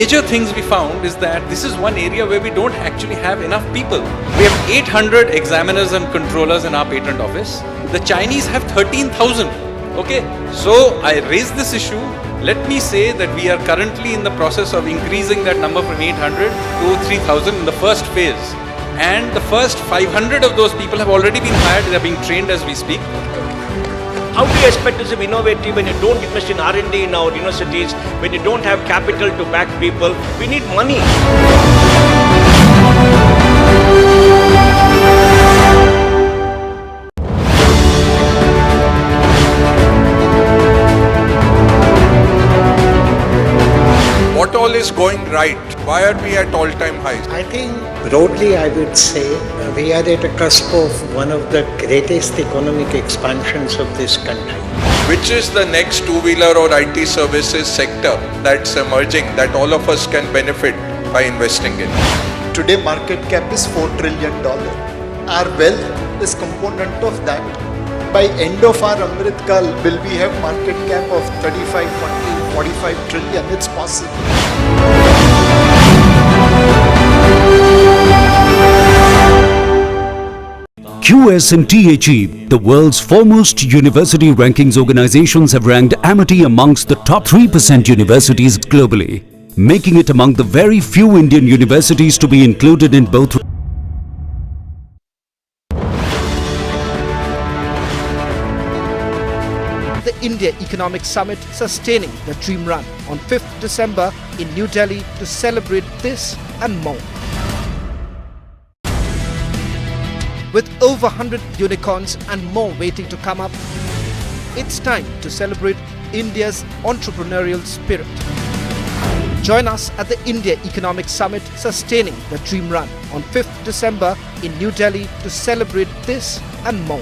Major things we found is that this is one area where we don't actually have enough people. We have 800 examiners and controllers in our patent office. The Chinese have 13,000. Okay, so I raised this issue. Let me say that we are currently in the process of increasing that number from 800 to 3,000 in the first phase. And the first 500 of those people have already been hired. They are being trained as we speak. How do you expect us to be innovative when you don't invest in R&D in our universities, when you don't have capital to back people? We need money. What all is going right? Why are we at all-time highs? I think broadly I would say we are at a cusp of one of the greatest economic expansions of this country. Which is the next two-wheeler or IT services sector that's emerging that all of us can benefit by investing in? Today market cap is $4 trillion. Our wealth is component of that. By end of our Amrit Kal, will we have market cap of 35, 40, 45 trillion? It's possible. QS and THE, the world's foremost university rankings organizations, have ranked Amity amongst the top 3% universities globally, making it among the very few Indian universities to be included in both. The India Economic Summit sustaining the dream run on 5th December in New Delhi to celebrate this and more. With over 100 unicorns and more waiting to come up, it's time to celebrate India's entrepreneurial spirit. Join us at the India Economic Summit sustaining the dream run on 5th December in New Delhi to celebrate this and more.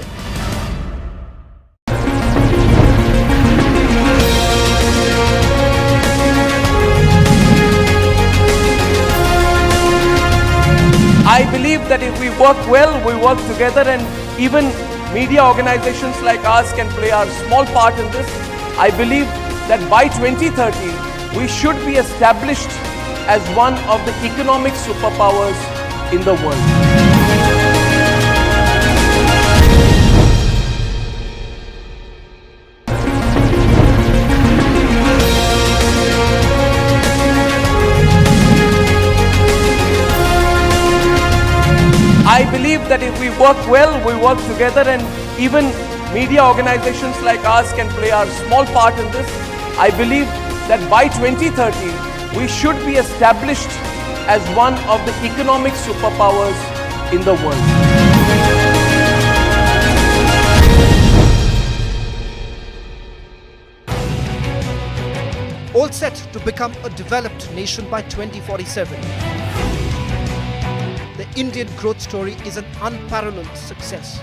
I believe that if we work well, we work together, and even media organizations like ours can play our small part in this. I believe that by 2030, we should be established as one of the economic superpowers in the world. I believe that if we work well, we work together, and even media organizations like ours can play our small part in this. I believe that by 2030, we should be established as one of the economic superpowers in the world. All set to become a developed nation by 2047. The Indian growth story is an unparalleled success.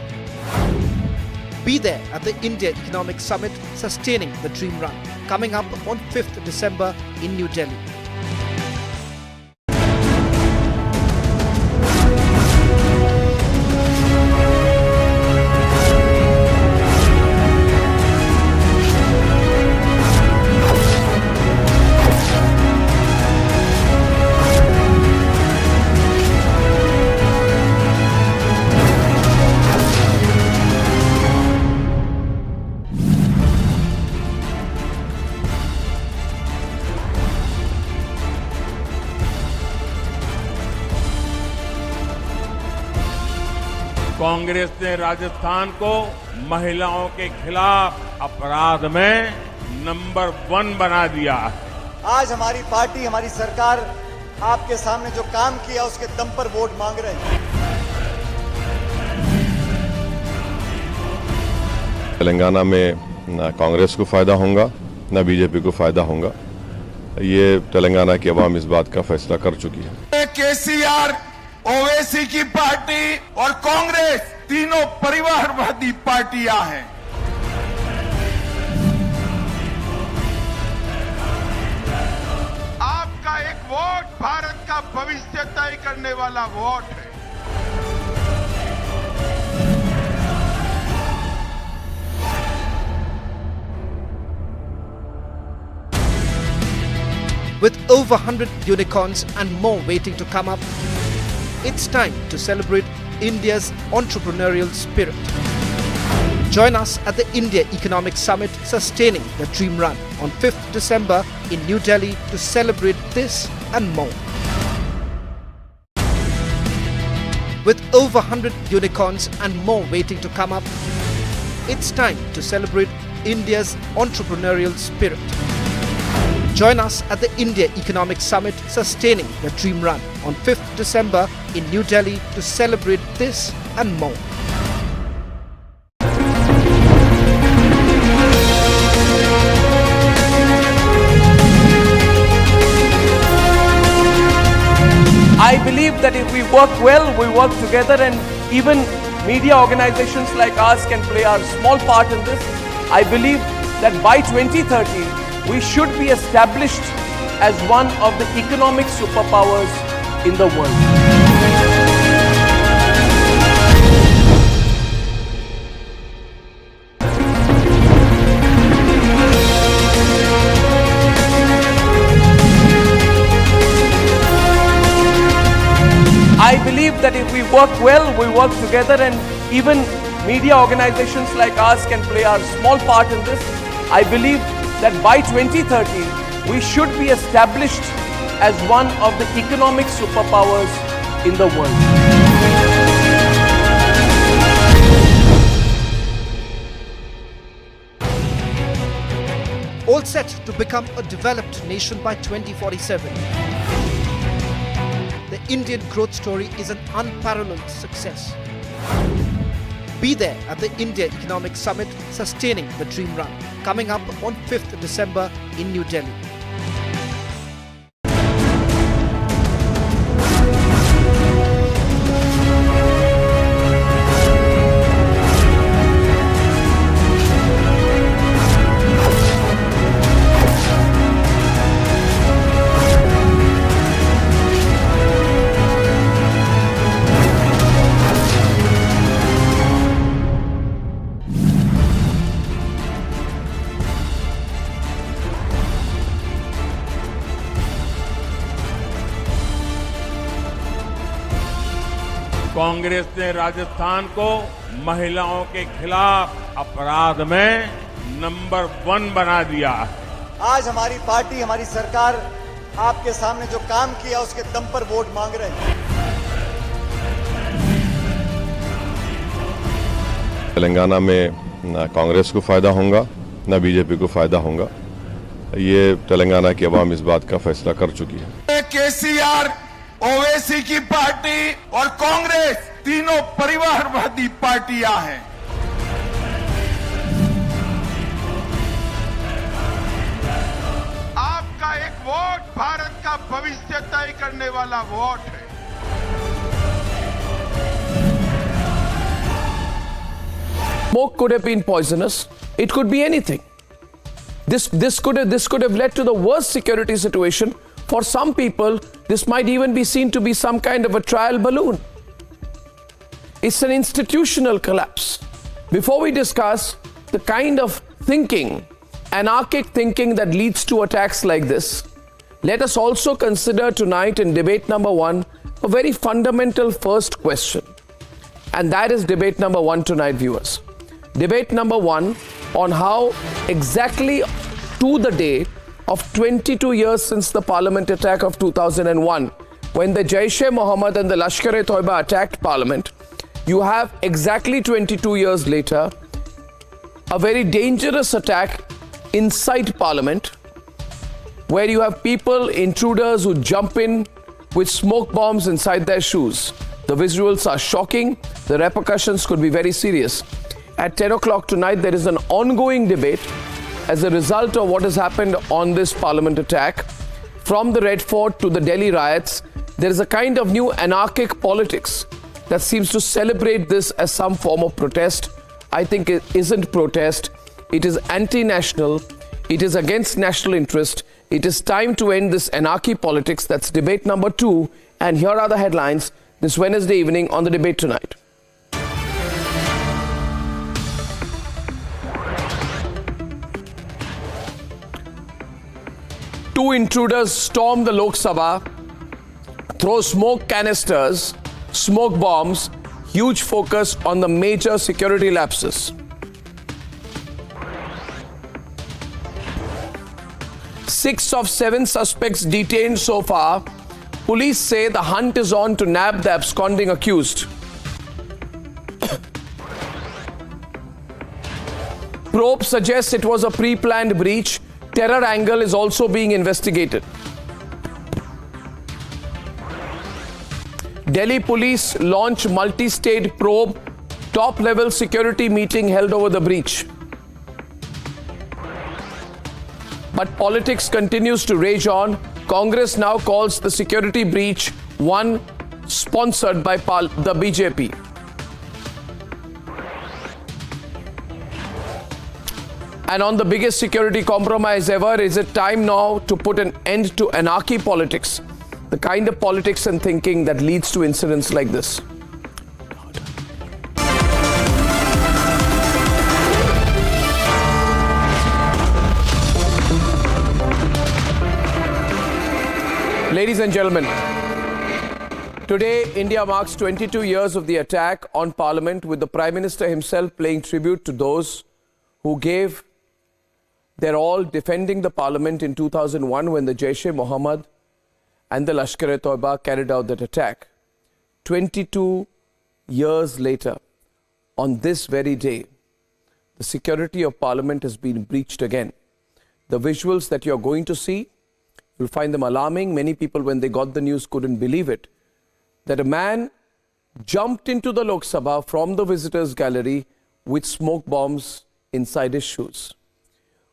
Be there at the India Economic Summit sustaining the dream run, coming up on 5th December in New Delhi. Congress ने राजस्थान को महिलाओं के खिलाफ अपराध में number 1 बना दिया है। आज हमारी पार्टी, हमारी सरकार आपके सामने जो काम किया उसके दम पर वोट मांग रहे हैं। तेलंगाना में ना कांग्रेस को फायदा होगा ना बीजेपी को फायदा होगा। ये तेलंगाना की आवाम इस बात का फैसला कर चुकी है। केसीआर, ओवैसी की पार्टी और कांग्रेस तीनों परिवारवादी पार्टियां हैं। आपका एक वोट भारत का भविष्य तय करने वाला वोट है। With over 100 unicorns and more waiting to come up, it's time to celebrate India's entrepreneurial spirit. Join us at the India Economic Summit Sustaining the Dream Run on 5th December in New Delhi to celebrate this and more. With over 100 unicorns and more waiting to come up, it's time to celebrate India's entrepreneurial spirit. Join us at the India Economic Summit Sustaining the Dream Run on 5th December in New Delhi to celebrate this and more. I believe that if we work well, we work together, and even media organizations like ours can play our small part in this. I believe that by 2030, we should be established as one of the economic superpowers in the world. I believe that if we work well, we work together, and even media organizations like ours can play our small part in this. I believe that by 2030, we should be established as one of the economic superpowers in the world. All set to become a developed nation by 2047. The Indian growth story is an unparalleled success. Be there at the India Economic Summit Sustaining the Dream Run, coming up on 5th December in New Delhi. Congress ने राजस्थान को महिलाओं के खिलाफ अपराध में number 1 बना दिया है। आज हमारी पार्टी, हमारी सरकार आपके सामने जो काम किया उसके दम पर वोट मांग रहे हैं। तेलंगाना में ना कांग्रेस को फायदा होगा ना बीजेपी को फायदा होगा। ये तेलंगाना की आवाम इस बात का फैसला कर चुकी है। केसीआर, ओवैसी की पार्टी और कांग्रेस तीनों परिवारवादी पार्टियां हैं। आपका एक वोट भारत का भविष्य तय करने वाला वोट है। Smoke could have been poisonous. It could be anything. This could have led to the worst security situation. For some people, this might even be seen to be some kind of a trial balloon. It's an institutional collapse. Before we discuss the kind of thinking, anarchic thinking that leads to attacks like this, let us also consider tonight in debate number 1 a very fundamental first question. And that is debate number 1 tonight, viewers. Debate number 1 on how exactly to the day of 22 years since the parliament attack of 2001, when the Jaish-e-Mohammed and the Lashkar-e-Toiba attacked parliament, you have exactly 22 years later a very dangerous attack inside parliament, where you have people, intruders who jump in with smoke bombs inside their shoes. The visuals are shocking. The repercussions could be very serious. At 10 o'clock tonight, there is an ongoing debate as a result of what has happened on this parliament attack. From the Red Fort to the Delhi riots, there is a kind of new anarchic politics that seems to celebrate this as some form of protest. I think it isn't protest. It is anti-national. It is against national interest. It is time to end this anarchy politics. That's debate number 2. And here are the headlines this Wednesday evening on the Debate Tonight. two intruders storm the Lok Sabha, throw smoke canisters, smoke bombs, huge focus on the major security lapses. Six of 7 suspects detained so far. Police say the hunt is on to nab the absconding accused. Probe suggests it was a pre-planned breach. Terror angle is also being investigated. Delhi police launch multi-state probe. Top-level security meeting held over the breach. But politics continues to rage on. Congress now calls the security breach one sponsored by the BJP. And on the biggest security compromise ever, is it time now to put an end to anarchy politics? The kind of politics and thinking that leads to incidents like this. Ladies and gentlemen, today India marks 22 years of the attack on Parliament, with the Prime Minister himself paying tribute to those who gave their all defending the Parliament in 2001 when the Jaish-e-Mohammed and the Lashkar-e-Toiba carried out that attack. 22 years later, on this very day, the security of Parliament has been breached again. The visuals that you're going to see, you'll find them alarming. Many people, when they got the news, couldn't believe it. That a man jumped into the Lok Sabha from the visitors' gallery with smoke bombs inside his shoes.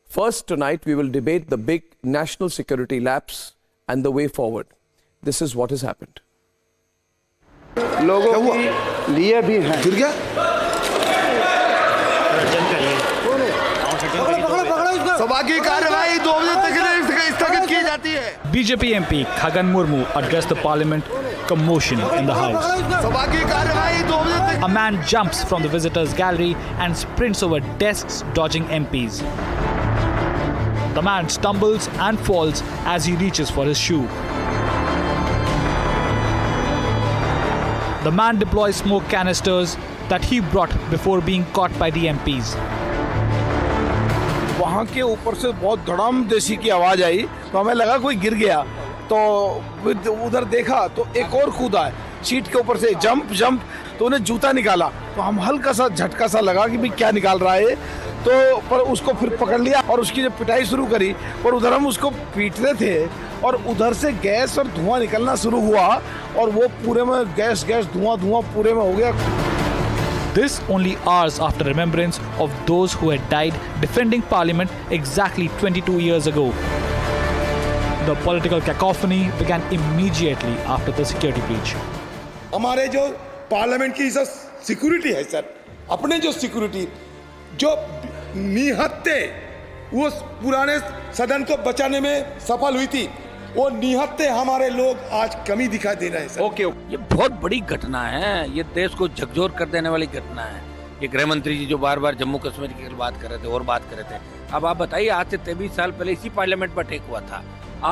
First, tonight, we will debate the big national security lapse and the way forward. This is what has happened. लोगों के लिए भी हैं। गिर गया? सभा की कार्यवाही 2 बजे तक स्थगित की जाती है। BJP MP Khagan Murmu addressed the parliament. Commotion in the house. सभा की कार्यवाही 2 बजे तक। A man jumps from the visitors' gallery and sprints over desks, dodging MPs. The man stumbles and falls as he reaches for his shoe. The man deploys smoke canisters that he brought before being caught by the MPs. वहाँ के ऊपर से बहुत धड़ाम देसी की आवाज आई, तो हमें लगा कोई गिर गया, तो उधर देखा तो एक और कूदा है सीट के ऊपर से, जंप, तो उन्हें जूता निकाला, तो हम हल्का सा झटका सा लगा कि भाई क्या निकाल रहा है, तो पर उसको फिर पकड़ लिया और उसकी जब पिटाई शुरू करी, और उधर हम उसको पीट रहे थे और उधर से गैस और धुआं निकलना शुरू हुआ और वो पूरे में गैस धुआं पूरे में हो गया. This only hours after remembrance of those who had died defending Parliament exactly 22 years ago. The political cacophony began immediately after the security breach. हमारे जो पार्लियामेंट की सिक्योरिटी है सर, अपने जो सिक्योरिटी जो निहत्ते वो पुराने सदन को बचाने में सफल हुई थी, वो निहत्ते हमारे लोग आज कमी दिखाई दे रहे हैं सर. ओके, ये बहुत बड़ी घटना है, ये देश को झकझोर कर देने वाली घटना है. ये गृह मंत्री जी जो बार बार जम्मू कश्मीर की बात कर रहे थे और बात कर रहे थे, अब आप बताइए, आज से 23 साल पहले इसी पार्लियामेंट पर अटैक हुआ था.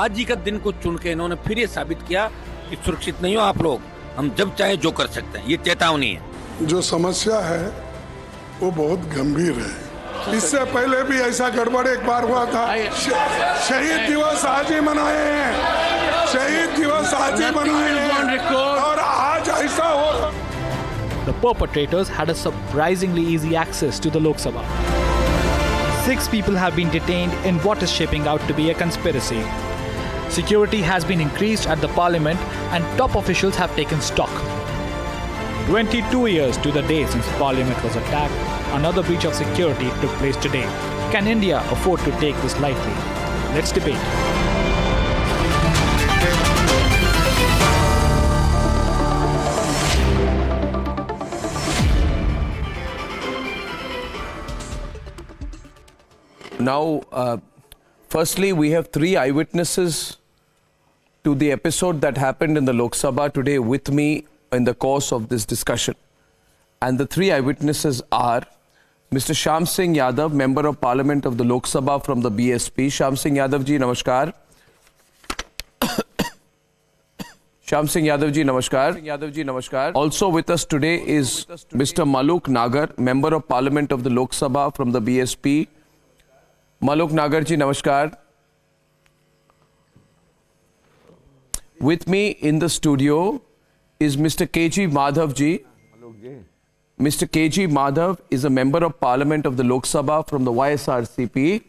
आज ही का दिन को चुन के इन्होंने फिर ये साबित किया कि सुरक्षित नहीं हो आप लोग, हम जब चाहे जो कर सकते हैं. ये चेतावनी है. जो समस्या है वो बहुत गंभीर है. इससे पहले भी ऐसा गड़बड़ एक बार हुआ था. शहीद दिवस आज ही मनाए हैं, शहीद दिवस आज ही मनाए हैं और आज ऐसा हो. The perpetrators had a surprisingly easy access to the Lok Sabha. 6 people have been detained in what is shaping out to be a conspiracy. Security has been increased at the parliament and top officials have taken stock. 22 years to the day since parliament was attacked, another breach of security took place today. Can India afford to take this lightly? Let's debate. Now, firstly, we have 3 eyewitnesses to the episode that happened in the Lok Sabha today with me in the course of this discussion. And the 3 eyewitnesses are Mr. Shyam Singh Yadav, Member of Parliament of the Lok Sabha from the BSP. Shyam Singh Yadav ji, namaskar. Shyam Singh Yadav ji, namaskar. Also with us today is Mr. Maluk Nagar, Member of Parliament of the Lok Sabha from the BSP. Maluk Nagar ji, namaskar. With me in the studio is Mr. K.G. Madhav ji. Mr. K.G. Madhav is a Member of Parliament of the Lok Sabha from the YSRCP.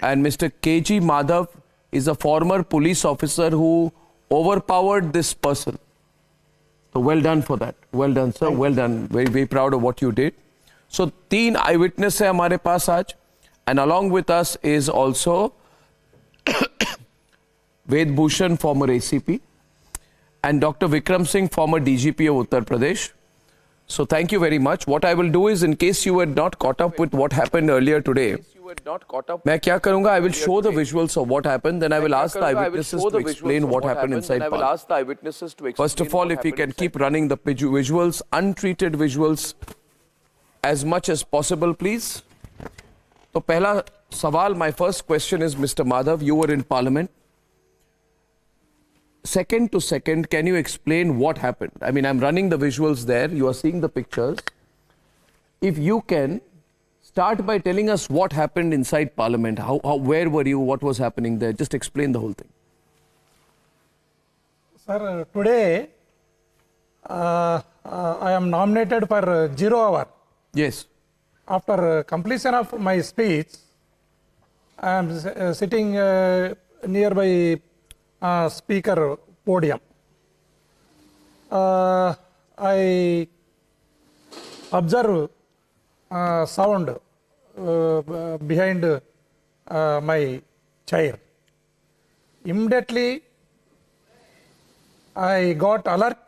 And Mr. K.G. Madhav is a former police officer who overpowered this person. So well done for that. Well done, sir. Well done. Very, very proud of what you did. So 3 eyewitness hai hamare paas aaj. And along with us is also Ved Bhushan, former ACP, and Dr. Vikram Singh, former DGP of Uttar Pradesh. So thank you very much. What I will do is, in case you were not caught up with what happened earlier today, मैं क्या करूँगा? I will show the visuals of what happened, then I will ask the eyewitnesses to explain what happened inside Parliament. First of all, if we can keep running the visuals, untreated visuals, as much as possible, please. So, pehla sawal, my first question is, Mr. Madhav, you were in Parliament. Second to second, can you explain what happened? I mean, I'm running the visuals there. You are seeing the pictures. If you can start by telling us what happened inside Parliament. Where were you? What was happening there? Just explain the whole thing. Sir, today I am nominated for 0 hour. Yes. After completion of my speech, I am sitting nearby speaker podium. I observe sound behind my chair. Immediately, I got alert.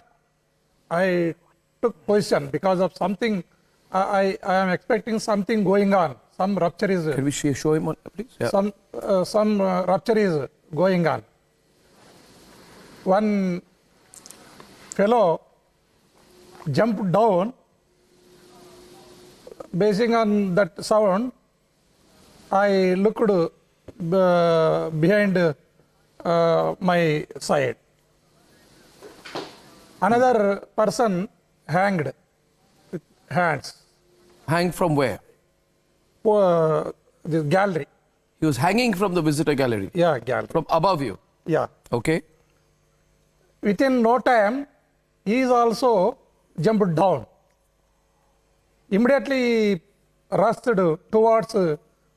I took position because of something. I am expecting something going on. Some rupture is. Can we show him on, please? Yeah. Some rupture is going on. One fellow jumped down. Basing on that sound, I looked behind my side. Another person hanged with hands. Hanged from where? The gallery. He was hanging from the visitor gallery? Yeah, gallery. From above you? Yeah. Okay. Within no time, he is also jumped down. Immediately rushed towards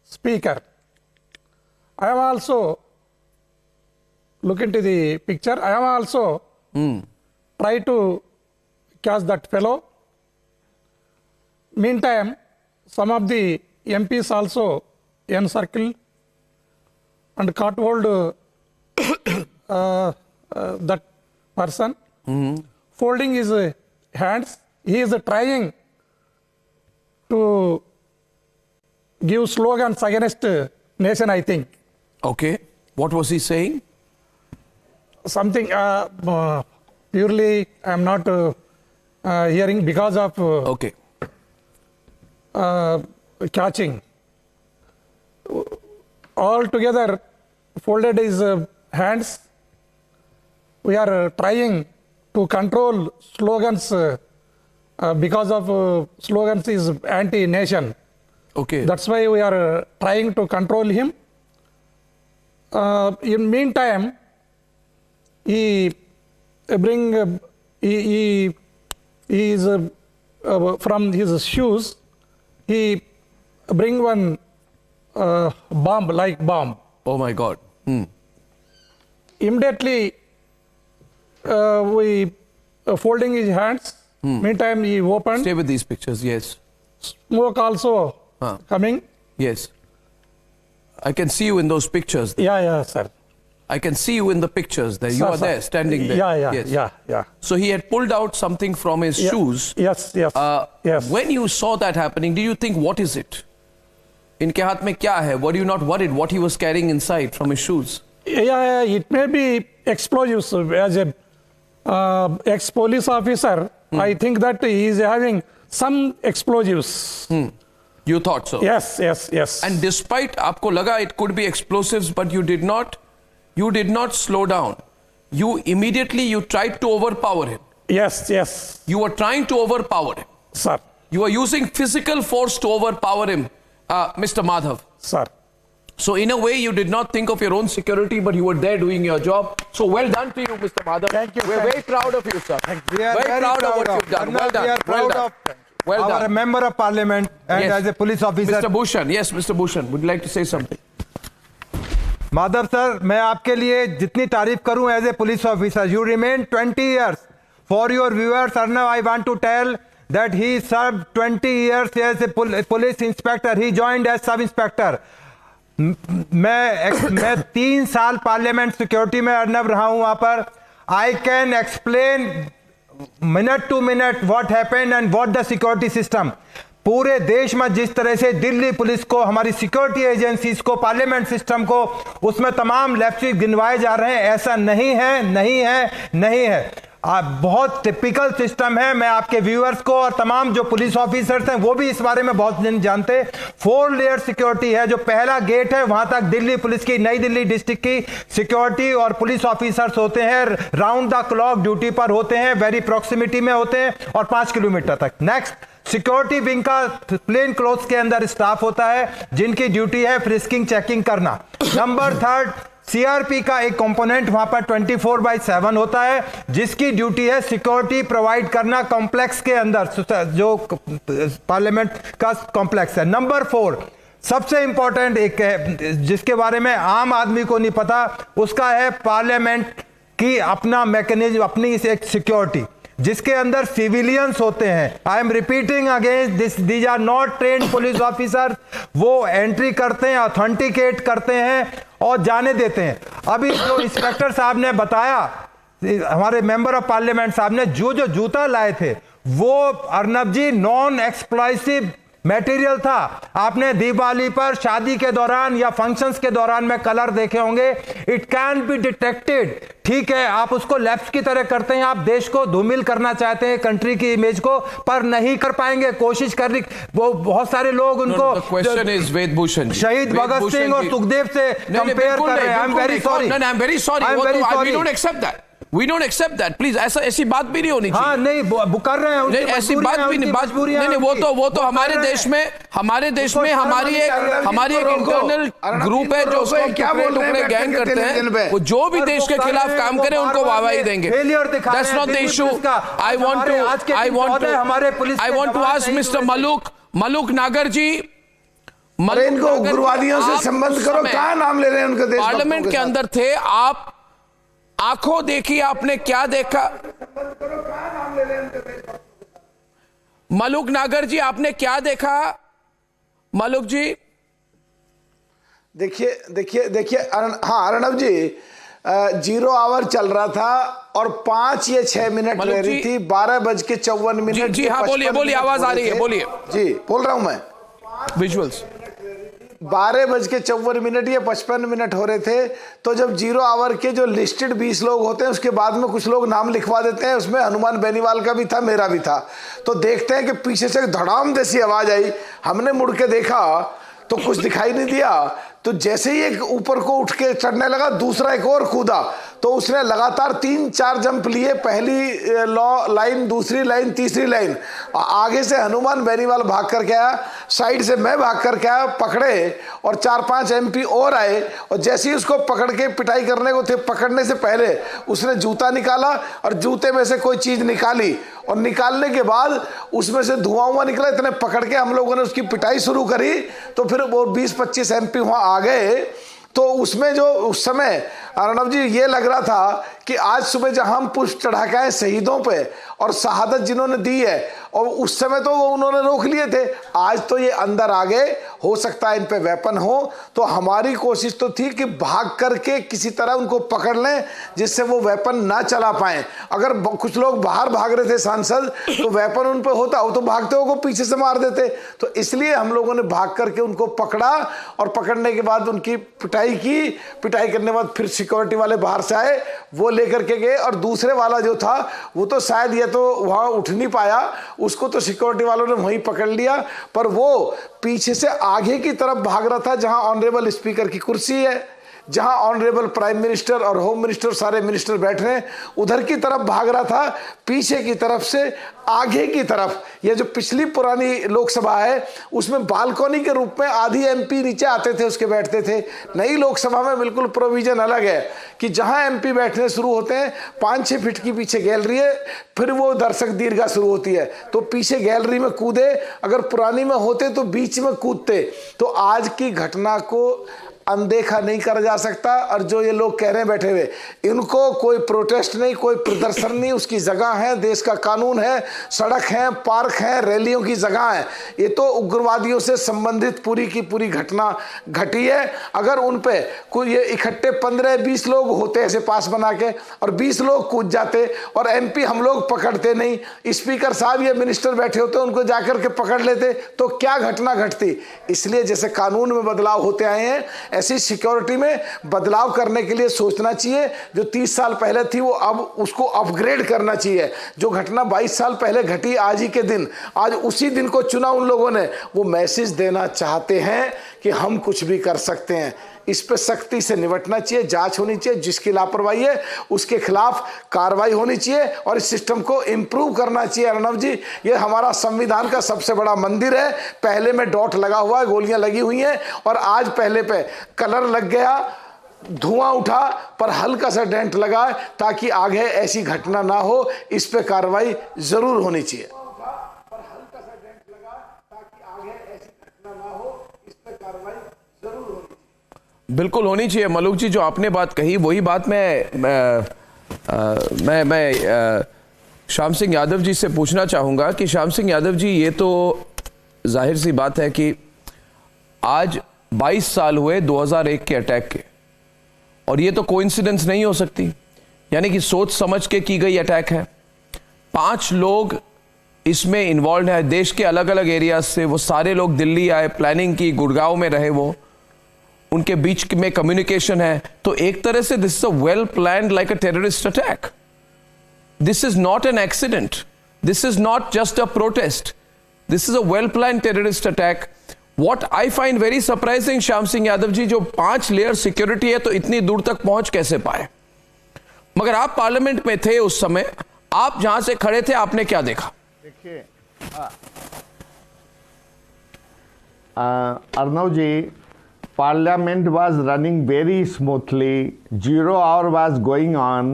speaker. I am also look into the picture. I am also try to catch that fellow. Meantime, some of the MPs also encircled and caught hold that person. Folding his hands. He is trying to give slogans against nation, I think. Okay. What was he saying? Something purely I am not hearing because of okay. Catching. All together folded his hands. We are trying to control slogans because of slogans is anti-nation. Okay. That's why we are trying to control him. In meantime, he is from his shoes. He bring one bomb. Oh my God. Immediately, we folding his hands. Meantime, he opened. Stay with these pictures, yes. Smoke also coming. Yes. I can see you in those pictures. Yeah, sir. I can see you in the pictures there. You are there, standing there. Yeah. So he had pulled out something from his shoes. Yes. When you saw that happening, did you think, what is it? Inke haath mein kya hai? Were you not worried what he was carrying inside from his shoes? Yeah, it may be explosives. As a ex-police officer, I think that he is having some explosives. You thought so? Yes. And despite aapko laga it could be explosives, but you did not slow down. you immediately tried to overpower him. Yes, yes. You were trying to overpower him. Sir. You were using physical force to overpower him, Mr. Madhav. Sir. So in a way, you did not think of your own security, but you were there doing your job. So well done to you, Mr. Madhav. Thank you. We're very proud of you, sir. We are very proud of what you've done. Well done. We are proud of well our done. member of parliament and Yes. as a police officer. Mr. Bhushan, yes, Mr. Bhushan, would you like to say something? Madhav sir, मैं आपके लिए जितनी तारीफ करूं as a police officer, you remain 20 years. For your viewers, Arnab, I want to tell that he served 20 years as a police inspector. He joined as sub inspector. मैं 3 साल parliament security में अर्नब रहा हूं वहां पर. I can explain minute to minute what happened and what the security system. पूरे देश में जिस तरह से दिल्ली पुलिस को, हमारी सिक्योरिटी एजेंसीज को, पार्लियामेंट सिस्टम को, उसमें तमाम लैप्सेस गिनवाए जा रहे हैं. ऐसा नहीं है, नहीं है, नहीं है. बहुत टिपिकल सिस्टम है. मैं आपके व्यूअर्स को और तमाम जो पुलिस ऑफिसर्स हैं वो भी इस बारे में बहुत नहीं जानते. 4 लेयर सिक्योरिटी है. जो पहला गेट है वहां तक दिल्ली पुलिस की, नई दिल्ली डिस्ट्रिक्ट की सिक्योरिटी और पुलिस ऑफिसर्स होते हैं. राउंड द क्लॉक ड्यूटी पर होते हैं, वेरी प्रॉक्सिमिटी में होते हैं और 5 किलोमीटर तक. नेक्स्ट, सिक्योरिटी विंग का प्लेन क्लोथ्स के अंदर स्टाफ होता है जिनकी ड्यूटी है फ्रिस्किंग, चेकिंग करना. नंबर 3, सीआरपी का एक कंपोनेंट वहां पर 24/7 होता है जिसकी ड्यूटी है सिक्योरिटी प्रोवाइड करना कॉम्प्लेक्स के अंदर, जो पार्लियामेंट का कॉम्प्लेक्स है. नंबर 4, सबसे इंपॉर्टेंट एक है जिसके बारे में आम आदमी को नहीं पता, उसका है पार्लियामेंट की अपना मैकेनिज्म, अपनी एक सिक्योरिटी जिसके अंदर सिविलियंस होते हैं. I am repeating again, these are not trained police officer. वो एंट्री करते हैं, ऑथेंटिकेट करते हैं और जाने देते हैं. अभी जो इंस्पेक्टर साहब ने बताया, हमारे मेंबर ऑफ पार्लियामेंट साहब ने जो जूता लाए थे वो अर्नब जी नॉन एक्सप्लॉसिव मटेरियल था. आपने दिवाली पर, शादी के दौरान या फंक्शंस के दौरान में कलर देखे होंगे. It can be detected. ठीक है, आप उसको लैप्स की तरह करते हैं, आप देश को धूमिल करना चाहते हैं, कंट्री की इमेज को, पर नहीं कर पाएंगे. कोशिश कर रही, वो बहुत सारे लोग उनको क्वेश्चन इज वेद भूषण, शहीद भगत सिंह और सुखदेव से कंपेयर कर रहे हैं. I am very sorry. I am very sorry. We don't accept that. We don't accept that. Please, ऐसी बात भी नहीं होनी चाहिए. हाँ, नहीं कर रहे हैं. नहीं, ऐसी बात भी नहीं. नहीं, वो तो हमारे देश में हमारी एक इंटरनल ग्रुप है जो उसको टुकड़े गैंग करते हैं. वो जो भी देश के खिलाफ काम करे उनको वाहवाही देंगे. That's not the issue. I want to ask Mr. Maluk Nagar जी, इनको उग्रवादियों से संबंध करो. क्या नाम ले रहे हैं उनके? पार्लियामेंट के अंदर थे आप, आंखों देखी आपने, क्या देखा? मलुक नागर जी, आपने क्या देखा? मलुक जी, देखिए हाँ अर्नब जी, 0 आवर चल रहा था और 5 या 6 मिनट ले रही थी. 12:54. जी हाँ, बोलिए, आवाज आ रही है, बोलिए. जी बोल रहा हूं मैं. विजुअल्स 12:54 या 55 हो रहे थे. तो जब 0 आवर के जो लिस्टेड 20 लोग होते हैं उसके बाद में कुछ लोग नाम लिखवा देते हैं. उसमें हनुमान बेनीवाल का भी था, मेरा भी था. तो देखते हैं कि पीछे से धड़ाम जैसी आवाज आई. हमने मुड़ के देखा तो कुछ दिखाई नहीं दिया. तो जैसे ही एक ऊपर को उठ के चढ़ने लगा, दूसरा एक और कूदा. तो उसने लगातार 3-4 जंप लिए. पहली लाइन, दूसरी लाइन, तीसरी लाइन. आगे से हनुमान बेनीवाल भाग करके आया, साइड से मैं भाग करके आया, पकड़े और 4-5 MP और आए. और जैसे ही उसको पकड़ के पिटाई करने को थे, पकड़ने से पहले उसने जूता निकाला और जूते में से कोई चीज निकाली. और निकालने के बाद उसमें से धुआं निकला. इतने पकड़ के हम लोगों ने उसकी पिटाई शुरू करी. तो फिर वो 20-25 MP वहां आ गए. तो उसमें जो उस समय अर्नब जी ये लग रहा था कि आज सुबह जहां हम पुष्प चढ़ा के आए शहीदों पे और शहादत जिन्होंने दी है, और उस समय तो उन्होंने रोक लिए थे, आज तो ये अंदर आ गए. हो सकता है इन पे वेपन हो. तो हमारी कोशिश तो थी कि भाग करके किसी तरह उनको पकड़ लें जिससे वो वेपन ना चला पाए. अगर कुछ लोग बाहर भाग रहे थे सांसद, तो वेपन उन पे होता हो तो भागते हो को पीछे से मार देते. तो इसलिए हम लोगों ने भाग करके उनको पकड़ा और पकड़ने के बाद उनकी पिटाई की. पिटाई करने के बाद फिर सिक्योरिटी वाले बाहर से आए, वो लेकर के गए. और दूसरे वाला जो था वो तो शायद ये तो वहां उठ नहीं पाया, उसको तो सिक्योरिटी वालों ने वहीं पकड़ लिया. पर वो पीछे से आगे की तरफ भाग रहा था जहां ऑनरेबल स्पीकर की कुर्सी है. जहां ऑनरेबल प्राइम मिनिस्टर और होम मिनिस्टर सारे मिनिस्टर बैठ रहे हैं, उधर की तरफ भाग रहा था, पीछे की तरफ से आगे की तरफ। ये जो पिछली पुरानी लोकसभा है उसमें बालकनी के रूप में आधी एमपी नीचे आते थे, उसके बैठते थे। नई लोकसभा में बिल्कुल प्रोविजन अलग है कि जहां एमपी बैठने शुरू होते हैं 5-6 फीट की पीछे गैलरी है, फिर वो दर्शक दीर्घा शुरू होती है, तो पीछे गैलरी में कूदे, अगर पुरानी में होते तो बीच में कूदते। तो आज की घटना को अनदेखा नहीं करा जा सकता। और जो ये लोग कह रहे हैं बैठे हुए, इनको कोई प्रोटेस्ट नहीं, कोई प्रदर्शन नहीं, उसकी जगह है, देश का कानून है, सड़क है, पार्क है, रैलियों की जगह है। ये तो उग्रवादियों से संबंधित पूरी की पूरी घटना घटी है। अगर उन पे कोई ये इकट्ठे 15-20 लोग होते ऐसे पास बना के और 20 लोग कूद जाते और एमपी हम लोग पकड़ते नहीं, स्पीकर साहब ये मिनिस्टर बैठे होते उनको जाकर के पकड़ लेते, तो क्या घटना घटती। इसलिए जैसे कानून में बदलाव होते आए हैं, ऐसी सिक्योरिटी में बदलाव करने के लिए सोचना चाहिए। जो 30 साल पहले थी वो अब उसको अपग्रेड करना चाहिए। जो घटना 22 साल पहले घटी आज ही के दिन, आज उसी दिन को चुना उन लोगों ने, वो मैसेज देना चाहते हैं कि हम कुछ भी कर सकते हैं। इस पे सख्ती से निपटना चाहिए, जांच होनी चाहिए, जिसकी लापरवाही है उसके खिलाफ कार्रवाई होनी चाहिए और इस सिस्टम को इंप्रूव करना चाहिए। अर्नब जी, ये हमारा संविधान का सबसे बड़ा मंदिर है, पहले में डॉट लगा हुआ है, गोलियां लगी हुई हैं और आज पहले पे कलर लग गया, धुआं उठा, पर हल्का सा डेंट लगा है, ताकि आगे ऐसी घटना ना हो। इस पे कार्रवाई जरूर होनी चाहिए। बिल्कुल होनी चाहिए मलूक जी, जो आपने बात कही वही बात मैं श्याम सिंह यादव जी से पूछना चाहूँगा कि श्याम सिंह यादव जी, ये तो जाहिर सी बात है कि आज 22 साल हुए 2001 के अटैक के, और ये तो कोइंसिडेंस नहीं हो सकती, यानी कि सोच समझ के की गई अटैक है। 5 लोग इसमें इन्वॉल्व है, देश के अलग अलग एरियाज से, वो सारे लोग दिल्ली आए, प्लानिंग की, गुड़गांव में रहे, वो उनके बीच में कम्युनिकेशन है। तो एक तरह से this is a well planned like a terrorist attack. This is not an accident, this is not just a protest, this is a well planned terrorist attack. What I find very surprising Shyam Singh Yadav ji, जो 5 layer security है तो इतनी दूर तक पहुंच कैसे पाए? मगर आप पार्लियामेंट में थे उस समय, आप जहां से खड़े थे आपने क्या देखा? देखिए अर्नब जी, Parliament was running very smoothly, 0 hour was going on,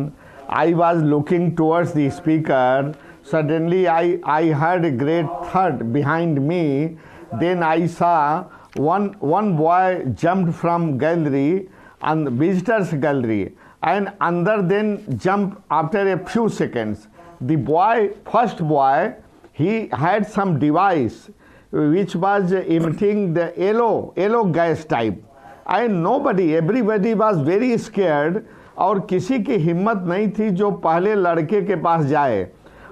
I was looking towards the speaker, suddenly I heard a great thud behind me, then I saw one boy jumped from gallery and visitors gallery, and another then jumped after a few seconds. The boy, first boy, he had some device which was emitting the yellow gas type, and everybody was very scared, और किसी की हिम्मत नहीं थी जो पहले लड़के के पास जाए।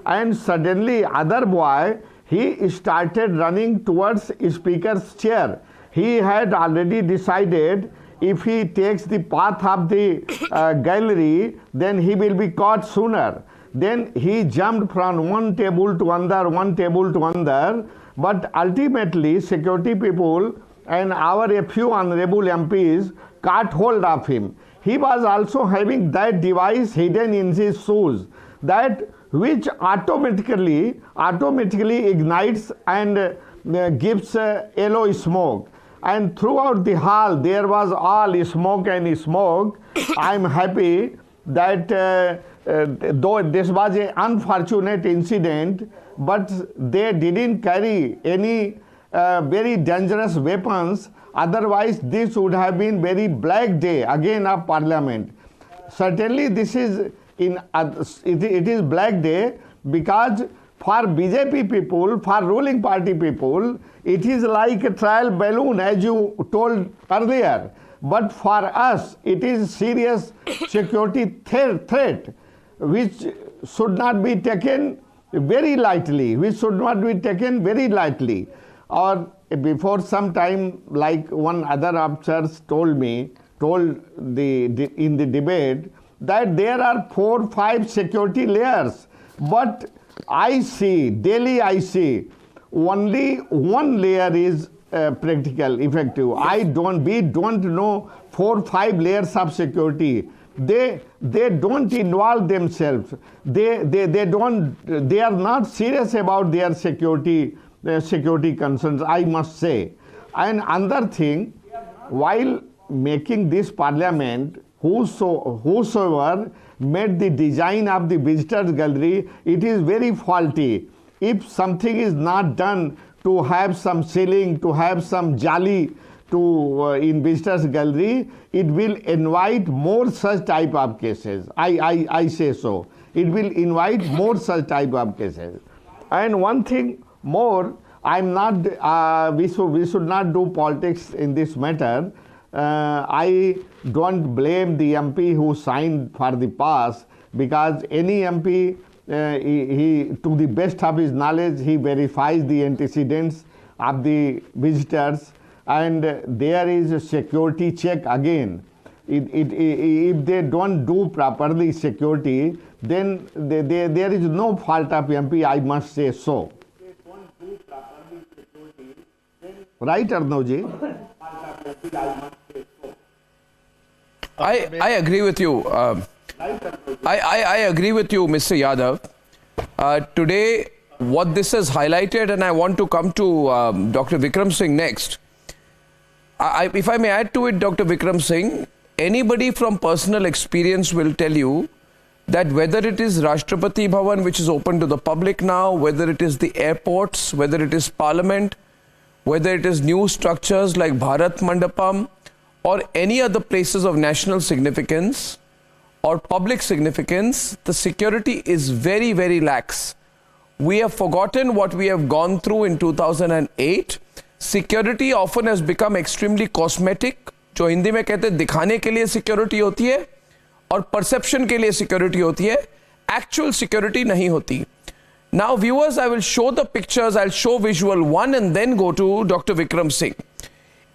And suddenly other boy, he started running towards speaker's chair. He had already decided if he takes the path of the gallery, then he will be caught sooner. Then he jumped from one table to another, but ultimately security people and our a few honorable MPs caught hold of him. He was also having that device hidden in his shoes, that which automatically ignites and gives yellow smoke. And throughout the hall there was all smoke and smoke. I am happy that though this was an unfortunate incident, but they didn't carry any very dangerous weapons. Otherwise this would have been very black day again of Parliament. Certainly this is it is black day, because for BJP people, for ruling party people, it is like a trial balloon, as you told earlier. But for us, it is serious security threat, which should not be taken very lightly, Or before some time, like one other officer told in the debate, that there are 4-5 security layers, but I see, daily I see, only one layer is practical, effective. We don't know 4-5 layers of security. They don't involve themselves. They are not serious about their security concerns, I must say. And another thing, while making this parliament, whosoever made the design of the visitors gallery, it is very faulty. If something is not done to have some ceiling, to have some jali in visitors gallery, it will invite more such type of cases. I say so. It will invite more such type of cases. And one thing more, I'm not. We should not do politics in this matter. I don't blame the MP who signed for the pass, because any MP, he to the best of his knowledge, he verifies the antecedents of the visitors, and there is a security check again. If they don't do properly security, then there is no fault of MP, I must say so. Right, Arnavji? I agree with you. I agree with you, Mr. Yadav. Today, what this has highlighted, and I want to come to Dr. Vikram Singh next. If I may add to it, Dr. Vikram Singh, anybody from personal experience will tell you that whether it is Rashtrapati Bhavan, which is open to the public now, whether it is the airports, whether it is Parliament, whether it is new structures like Bharat Mandapam, or any other places of national significance or public significance, the security is very, very lax. We have forgotten what we have gone through in 2008. Security often has become extremely cosmetic. जो हिंदी में कहते हैं दिखाने के लिए security होती है और परसेप्शन के लिए सिक्योरिटी होती है, एक्चुअल सिक्योरिटी नहीं होती. Now viewers, I will show the pictures. I'll show visual 1 and then go to Dr. Vikram Singh.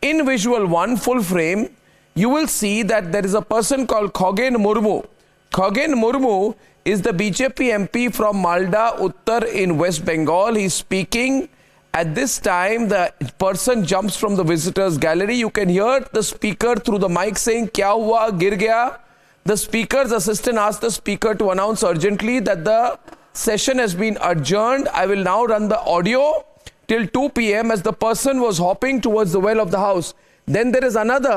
In visual 1, full frame, you will see that there is a person called Khoghen Murmu. Khoghen Murmu is the BJP MP from Malda, Uttar in West Bengal. He's speaking. At this time, the person jumps from the visitors gallery. You can hear the speaker through the mic saying, "Kya hua? Gir gaya." The speaker's assistant asked the speaker to announce urgently that the session has been adjourned. I will now run the audio till 2 p.m. as the person was hopping towards the well of the house. Then there is another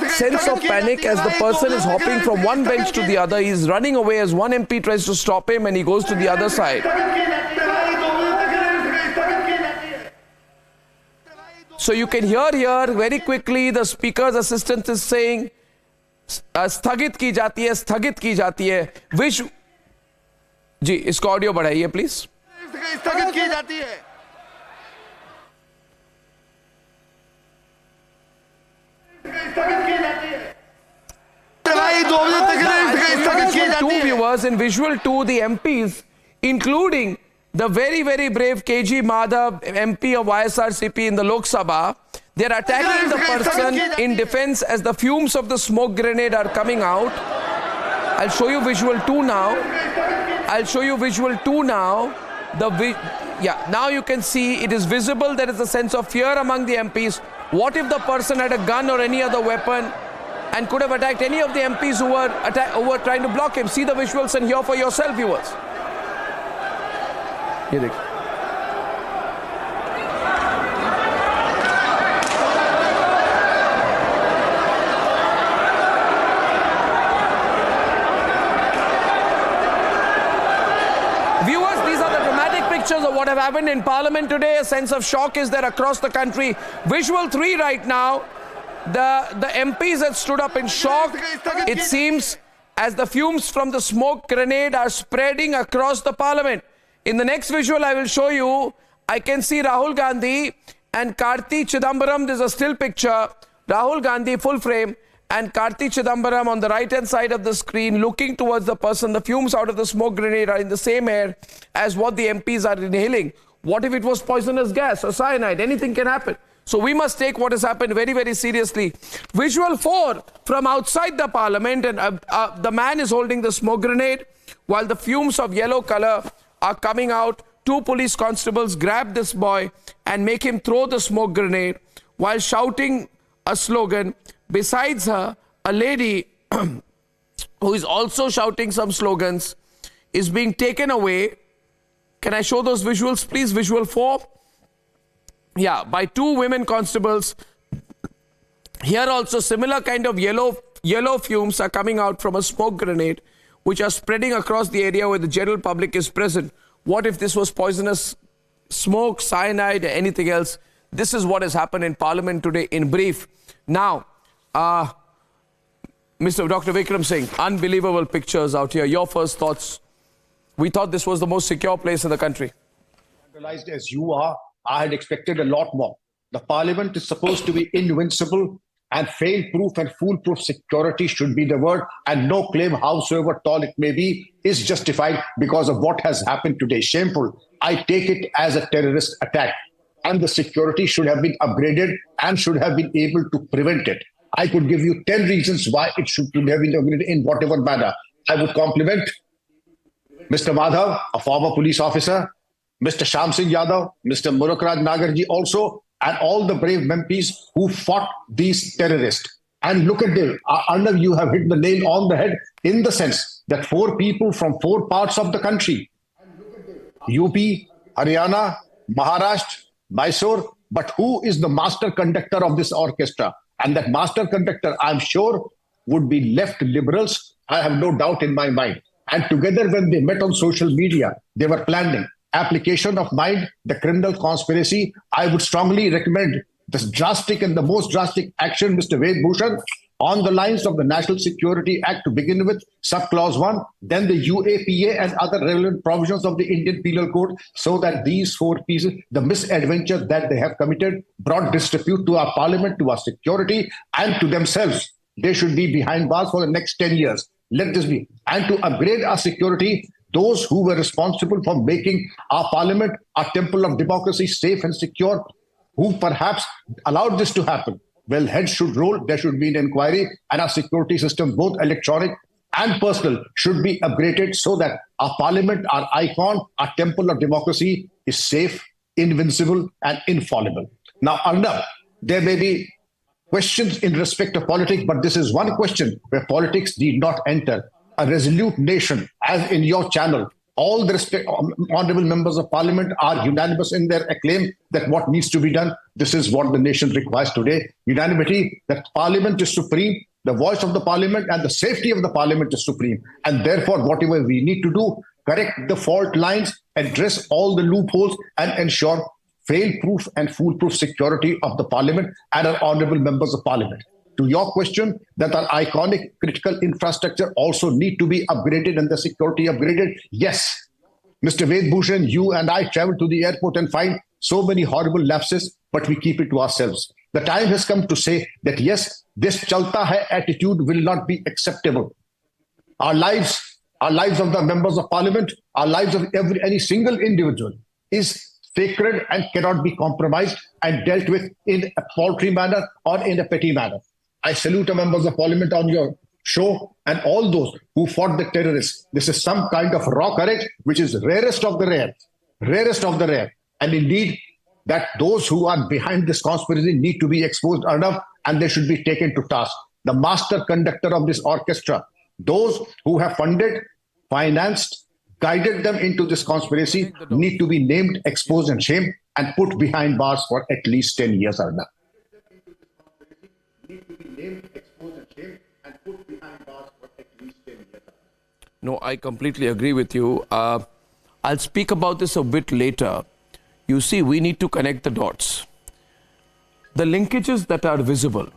sense of panic as the person is hopping from one bench to the other. He is running away as one MP tries to stop him and he goes to the other side. So you can hear here very quickly the speaker's assistant is saying, स्थगित की जाती है, स्थगित की जाती है. Which जी इसको audio बढ़ाइए प्लीज. स्थगित की जाती है. Two viewers in visual 2, the MPs, including the very, very brave KG Madhav, MP of YSRCP in the Lok Sabha, they are attacking the person in defense as the fumes of the smoke grenade are coming out. I'll show you visual 2 now. I'll show you visual 2 now. Now you can see it is visible. There is a sense of fear among the MPs. What if the person had a gun or any other weapon and could have attacked any of the MPs who were trying to block him? See the visuals and hear for yourself, viewers. ये देखिए. Viewers, these are the dramatic pictures of what have happened in Parliament today. A sense of shock is there across the country. Visual 3 right now. The MPs had stood up in shock. It seems as the fumes from the smoke grenade are spreading across the Parliament. In the next visual I will show you, I can see Rahul Gandhi and Karti Chidambaram. There's a still picture. Rahul Gandhi full frame and Karti Chidambaram on the right hand side of the screen looking towards the person. The fumes out of the smoke grenade are in the same air as what the MPs are inhaling. What if it was poisonous gas or cyanide? Anything can happen. So we must take what has happened very, very seriously. Visual 4 from outside the Parliament, and the man is holding the smoke grenade while the fumes of yellow color are coming out. 2 police constables grab this boy and make him throw the smoke grenade. while shouting a slogan. Besides her, a lady who is also shouting some slogans is being taken away. Can I show those visuals, please? Visual 4. Yeah, by 2 women constables. Here also similar kind of yellow fumes are coming out from a smoke grenade, which are spreading across the area where the general public is present. What if this was poisonous smoke, cyanide, anything else? This is what has happened in Parliament today in brief. Now, Mr. Dr. Vikram Singh, unbelievable pictures out here. Your first thoughts? We thought this was the most secure place in the country. Realized as you are, I had expected a lot more. The Parliament is supposed to be invincible, and fail-proof and foolproof security should be the word, and no claim, howsoever tall it may be, is justified because of what has happened today. Shameful. I take it as a terrorist attack, and the security should have been upgraded and should have been able to prevent it. I could give you 10 reasons why it should have been upgraded in whatever manner. I would compliment Mr. Madhav, a former police officer, Mr. Shyam Singh Yadav, Mr. Murakraj Nagarji also, and all the brave MPs who fought these terrorists. And look at them. Arnab, you have hit the nail on the head in the sense that 4 people from 4 parts of the country, UP, Haryana, Maharashtra, Mysore, but who is the master conductor of this orchestra? And that master conductor, I'm sure, would be left liberals. I have no doubt in my mind. And together when they met on social media, they were planning application of mind, the criminal conspiracy. I would strongly recommend this drastic and the most drastic action, Mr. Ved Bhushan, on the lines of the National Security Act to begin with, sub-clause 1, then the UAPA and other relevant provisions of the Indian Penal Code, so that these 4 pieces, the misadventure that they have committed, brought disrepute to our parliament, to our security, and to themselves. They should be behind bars for the next 10 years. Let this be. And to upgrade our security, those who were responsible for making our parliament, our temple of democracy, safe and secure, who perhaps allowed this to happen, well, heads should roll. There should be an inquiry, and our security system, both electronic and personal, should be upgraded so that our parliament, our icon, our temple of democracy is safe, invincible, and infallible. Now, Arnab, there may be questions in respect of politics, but this is one question where politics need not enter. A resolute nation, as in your channel, all the honorable members of parliament are unanimous in their acclaim that what needs to be done, this is what the nation requires today. Unanimity that parliament is supreme, the voice of the parliament and the safety of the parliament is supreme. And therefore, whatever we need to do, correct the fault lines, address all the loopholes, and ensure fail-proof and foolproof security of the parliament and our honorable members of parliament. To your question, that our iconic critical infrastructure also need to be upgraded and the security upgraded. Yes, Mr. Ved Bhushan, you and I travel to the airport and find so many horrible lapses, but we keep it to ourselves. The time has come to say that yes, this chalta hai attitude will not be acceptable. Our lives of the members of parliament, our lives of any single individual is sacred and cannot be compromised and dealt with in a paltry manner or in a petty manner. I salute the members of parliament on your show and all those who fought the terrorists. This is some kind of raw courage, which is rarest of the rare. And indeed, that those who are behind this conspiracy need to be exposed, Arnab, and they should be taken to task. The master conductor of this orchestra, those who have funded, financed, guided them into this conspiracy need to be named, exposed and shamed and put behind bars for at least 10 years, Arnab. No, I completely agree with you. I'll speak about this a bit later. You see, we need to connect the dots. The linkages that are visible,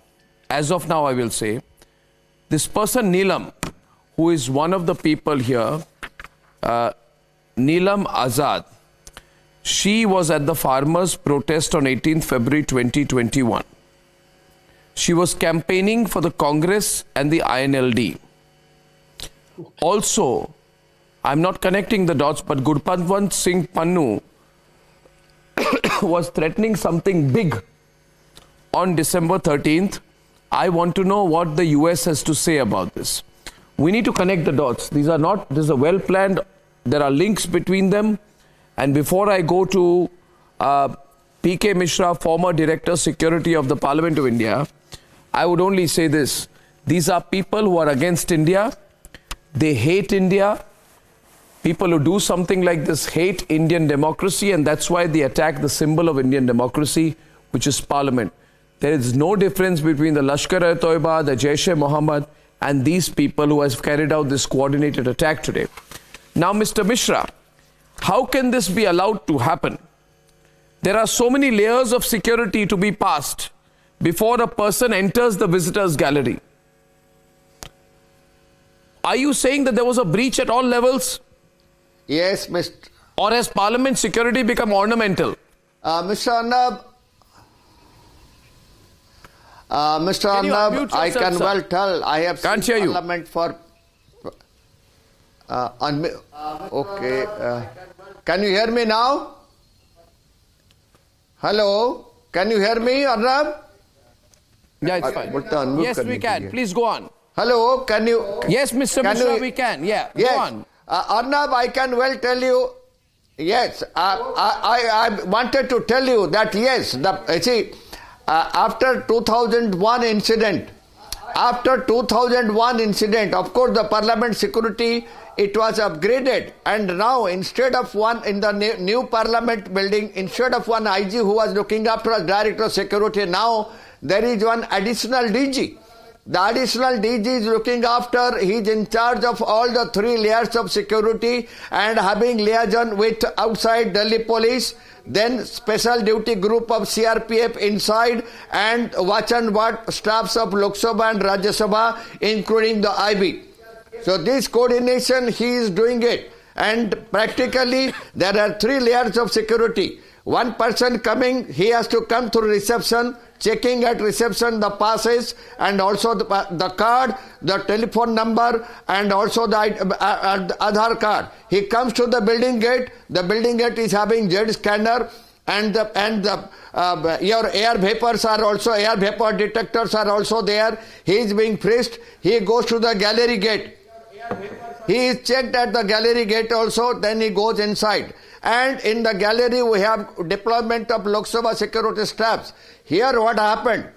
as of now, I will say, this person, Neelam, who is one of the people here, Neelam Azad, she was at the farmers' protest on 18th February 2021. She was campaigning for the Congress and the INLD. Also, I'm not connecting the dots, but Gurpatwant Singh Pannu was threatening something big on December 13th. I want to know what the US has to say about this. We need to connect the dots. These are not, this is a well planned, there are links between them. And before I go to P.K. Mishra, former Director Security of the Parliament of India, I would only say this. These are people who are against India. They hate India. People who do something like this hate Indian democracy, and that's why they attack the symbol of Indian democracy, which is Parliament. There is no difference between the Lashkar-e-Toiba, the Jaish-e-Mohammed, and these people who have carried out this coordinated attack today. Now, Mr. Mishra, how can this be allowed to happen? There are so many layers of security to be passed before a person enters the visitors gallery. Are you saying that there was a breach at all levels? Yes, Mr. Or has Parliament security become ornamental? Mr. Arnab, I can sir? well tell. I have Can't seen hear you. Parliament for. Okay. Can you hear me now? Hello. Can you hear me, Arnab? Yeah, it's fine. Yes, we can. Please go on. Hello. Can you? Yes, Mr. Mishra, we can. Yeah. Yes. Go on. Arnab, I can well tell you. Yes, I wanted to tell you that yes, after 2001 incident, of course the Parliament security, it was upgraded, and now instead of one in the new Parliament building, instead of one IG who was looking after as Director of Security, now there is one additional DG. The additional DG is looking after, he is in charge of all the 3 layers of security and having liaison with outside Delhi police, then special duty group of CRPF inside, and watch and ward staffs of Lok Sabha and Rajya Sabha, including the IB. So this coordination he is doing it, and practically there are 3 layers of security. One person coming, he has to come to reception, checking at reception the passes and also the card, the telephone number, and also the Aadhaar card. He comes to the building gate is having jet scanner, and your air vapors are also, air vapor detectors are also there. He is being frisked. He goes to the gallery gate. He is checked at the gallery gate also, then he goes inside. And in the gallery we have deployment of Lok Sabha security staffs. Here what happened?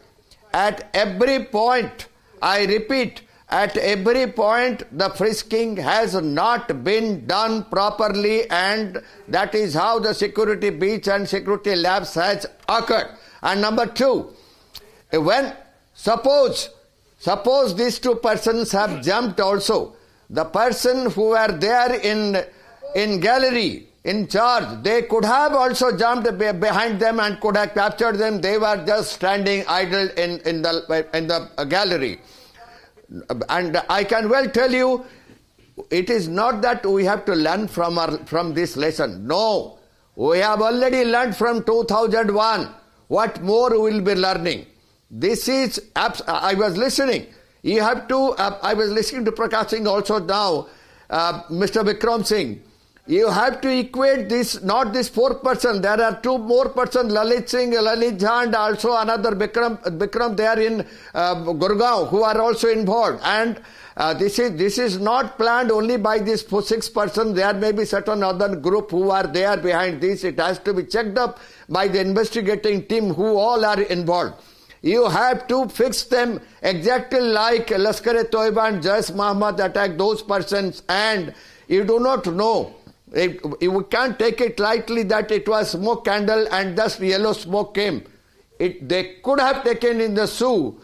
At every point, I repeat, at every point the frisking has not been done properly, and that is how the security breach and security lapse has occurred. And number 2, when suppose these 2 persons have jumped also, the person who were there in gallery, in charge, they could have also jumped behind them and could have captured them. They were just standing idle in the gallery. And I can well tell you, it is not that we have to learn from this lesson. No, we have already learned from 2001. What more we will be learning? This is, I was listening. You have to, I was listening to Prakash Singh also now, Mr. Vikram Singh. You have to equate this, not this 4th person. There are 2 more persons, Lalit Singh, Lalit Jha, and also another Vikram there in Gurgaon, who are also involved. And this is not planned only by these 6 persons. There may be certain other group who are there behind this. It has to be checked up by the investigating team who all are involved. You have to fix them exactly like Lashkar-e-Toiba and Jaish-e-Mohammed attacked those persons, and you do not know. You can't take it lightly that it was smoke candle and just yellow smoke came. They could have taken in the SU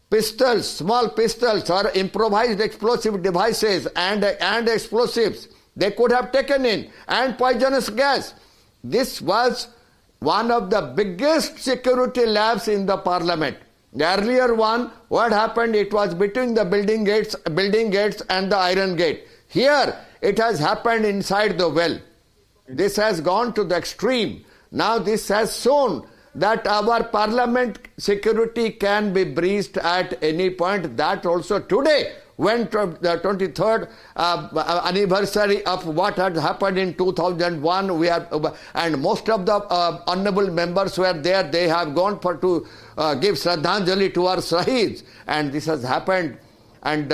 pistols, small pistols or improvised explosive devices and explosives. They could have taken in, and poisonous gas. This was one of the biggest security lapses in the Parliament. The earlier one, what happened? It was between the building gates and the iron gate. Here, it has happened inside the well. This has gone to the extreme. Now this has shown that our Parliament security can be breached at any point. That also today, when the 23rd anniversary of what had happened in 2001, and most of the honorable members were there. They have gone to give Shraddhanjali to our Shaheeds, and this has happened. And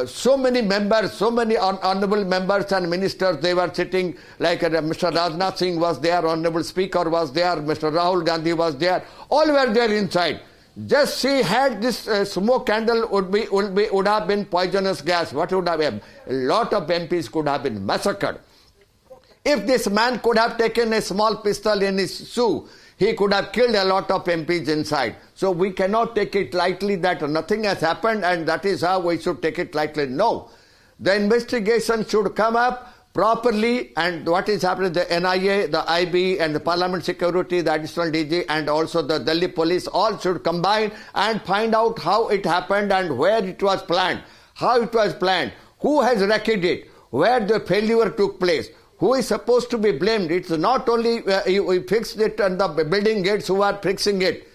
so many members, so many honorable members and ministers, they were sitting, like Mr. Rajnath Singh was there, Honorable Speaker was there, Mr. Rahul Gandhi was there, all were there inside. Just see, had this smoke candle would have been poisonous gas, what would have been? A lot of MPs could have been massacred. If this man could have taken a small pistol in his shoe, he could have killed a lot of MPs inside. So we cannot take it lightly that nothing has happened and that is how we should take it lightly. No. The investigation should come up properly, and what is happening, the NIA, the IB and the Parliament Security, the Additional DG and also the Delhi Police all should combine and find out how it happened and where it was planned, how it was planned, who has wrecked it, where the failure took place. Who is supposed to be blamed? It's not only we fixed it and the building gates who are fixing it.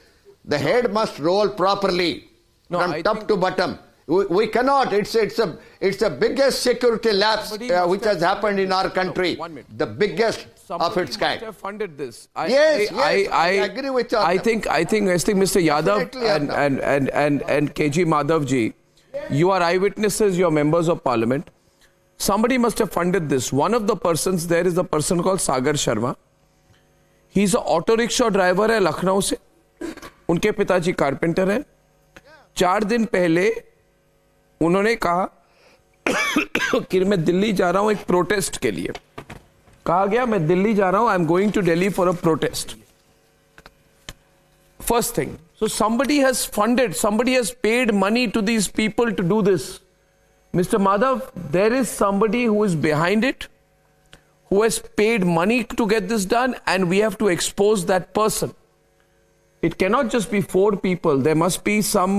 The head must roll properly from top to bottom. We cannot. It's the biggest security lapse which has happened in our country. The biggest of its kind. Must have funded this. I agree with you. I think Mr. Yadav and KG Madhav ji, you are eyewitnesses. You are members of Parliament. Somebody must have funded this. One of the persons there is a person called Sagar Sharma. He's an auto rickshaw driver है लखनऊ से. उनके पिताजी carpenter हैं. 4 दिन पहले उन्होंने कहा कि मैं दिल्ली जा रहा हूं एक प्रोटेस्ट के लिए. कहा गया मैं दिल्ली जा रहा हूं. I am going to Delhi for a protest. First thing. So somebody has funded, somebody has paid money to these people to do this. Mr. Madhav, there is somebody who is behind it, who has paid money to get this done, and we have to expose that person. It cannot just be 4 people. There must be some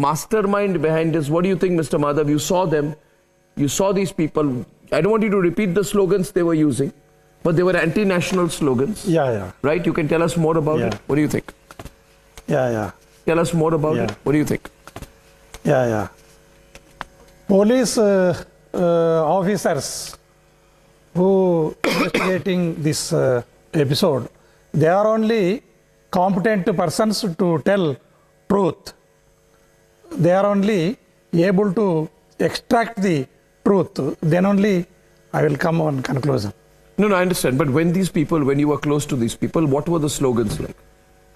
mastermind behind this. What do you think, Mr. Madhav? You saw them. You saw these people. I don't want you to repeat the slogans they were using, but they were anti-national slogans. Yeah. Right? You can tell us more about it. What do you think? Yeah. Tell us more about it. What do you think? Yeah. Police officers who investigating this episode, they are only competent persons to tell truth. They are only able to extract the truth. Then only I will come on conclusion. No, I understand. But when you were close to these people, what were the slogans like?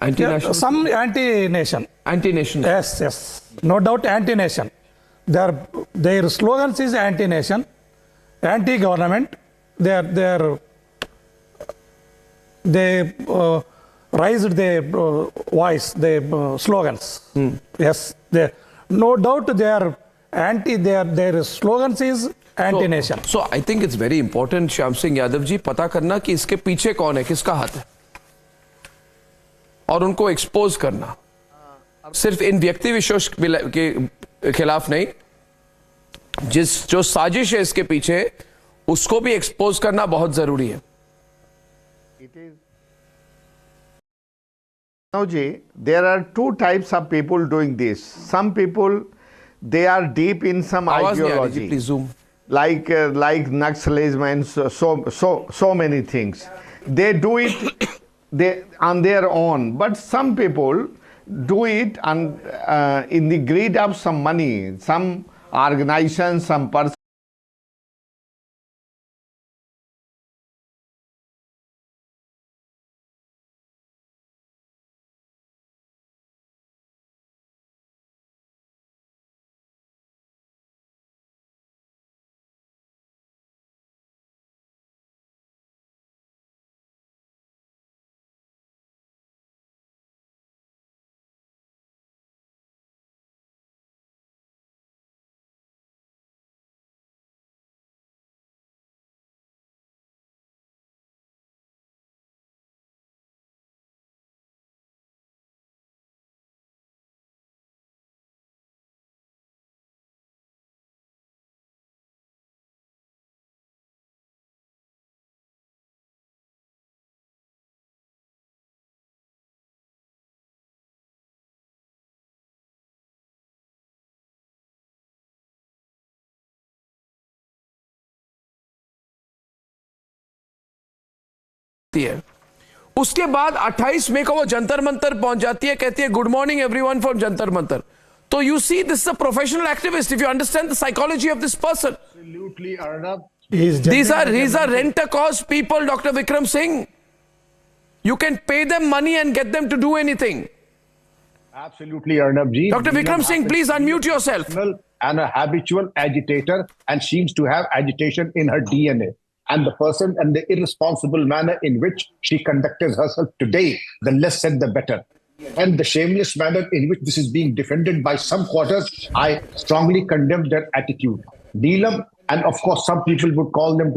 Anti-national? Some anti-nation. Anti-nation? Yes. No doubt anti-nation. Their slogans is anti-nation, anti-government. They raised their voice, their slogans. Yes, no doubt their slogans is anti-nation. So I think it's very important, Shyam Singh Yadav ji, पता करना कि इसके पीछे कौन है, किसका हाथ है, और उनको एक्सपोज करना. सिर्फ इन व्यक्ति विशेष के खिलाफ नहीं, जो साजिश है इसके पीछे, उसको भी एक्सपोज करना बहुत जरूरी है. There are 2 types of people doing this. Some people, they are deep in some ideology, like Naxalism and so many things. They do it on their own, but some people do it in the greed of some money, some organization, some person. है. उसके बाद 28 मई को वो जंतर मंतर पहुंच जाती है, कहती है good morning everyone from Jantar Mantar. So you see, this is a professional activist. If you understand the psychology of this person. Absolutely, Arnab. These are rent-a-cause people, Dr. Vikram Singh. You can pay them money and get them to do anything. Absolutely, Arnab ji. Dr. Vikram Singh, please unmute yourself. And a habitual agitator, and seems to have agitation in her DNA. And the person and the irresponsible manner in which she conducted herself today, the less said the better. And the shameless manner in which this is being defended by some quarters, I strongly condemn their attitude. Neelam, and of course some people would call them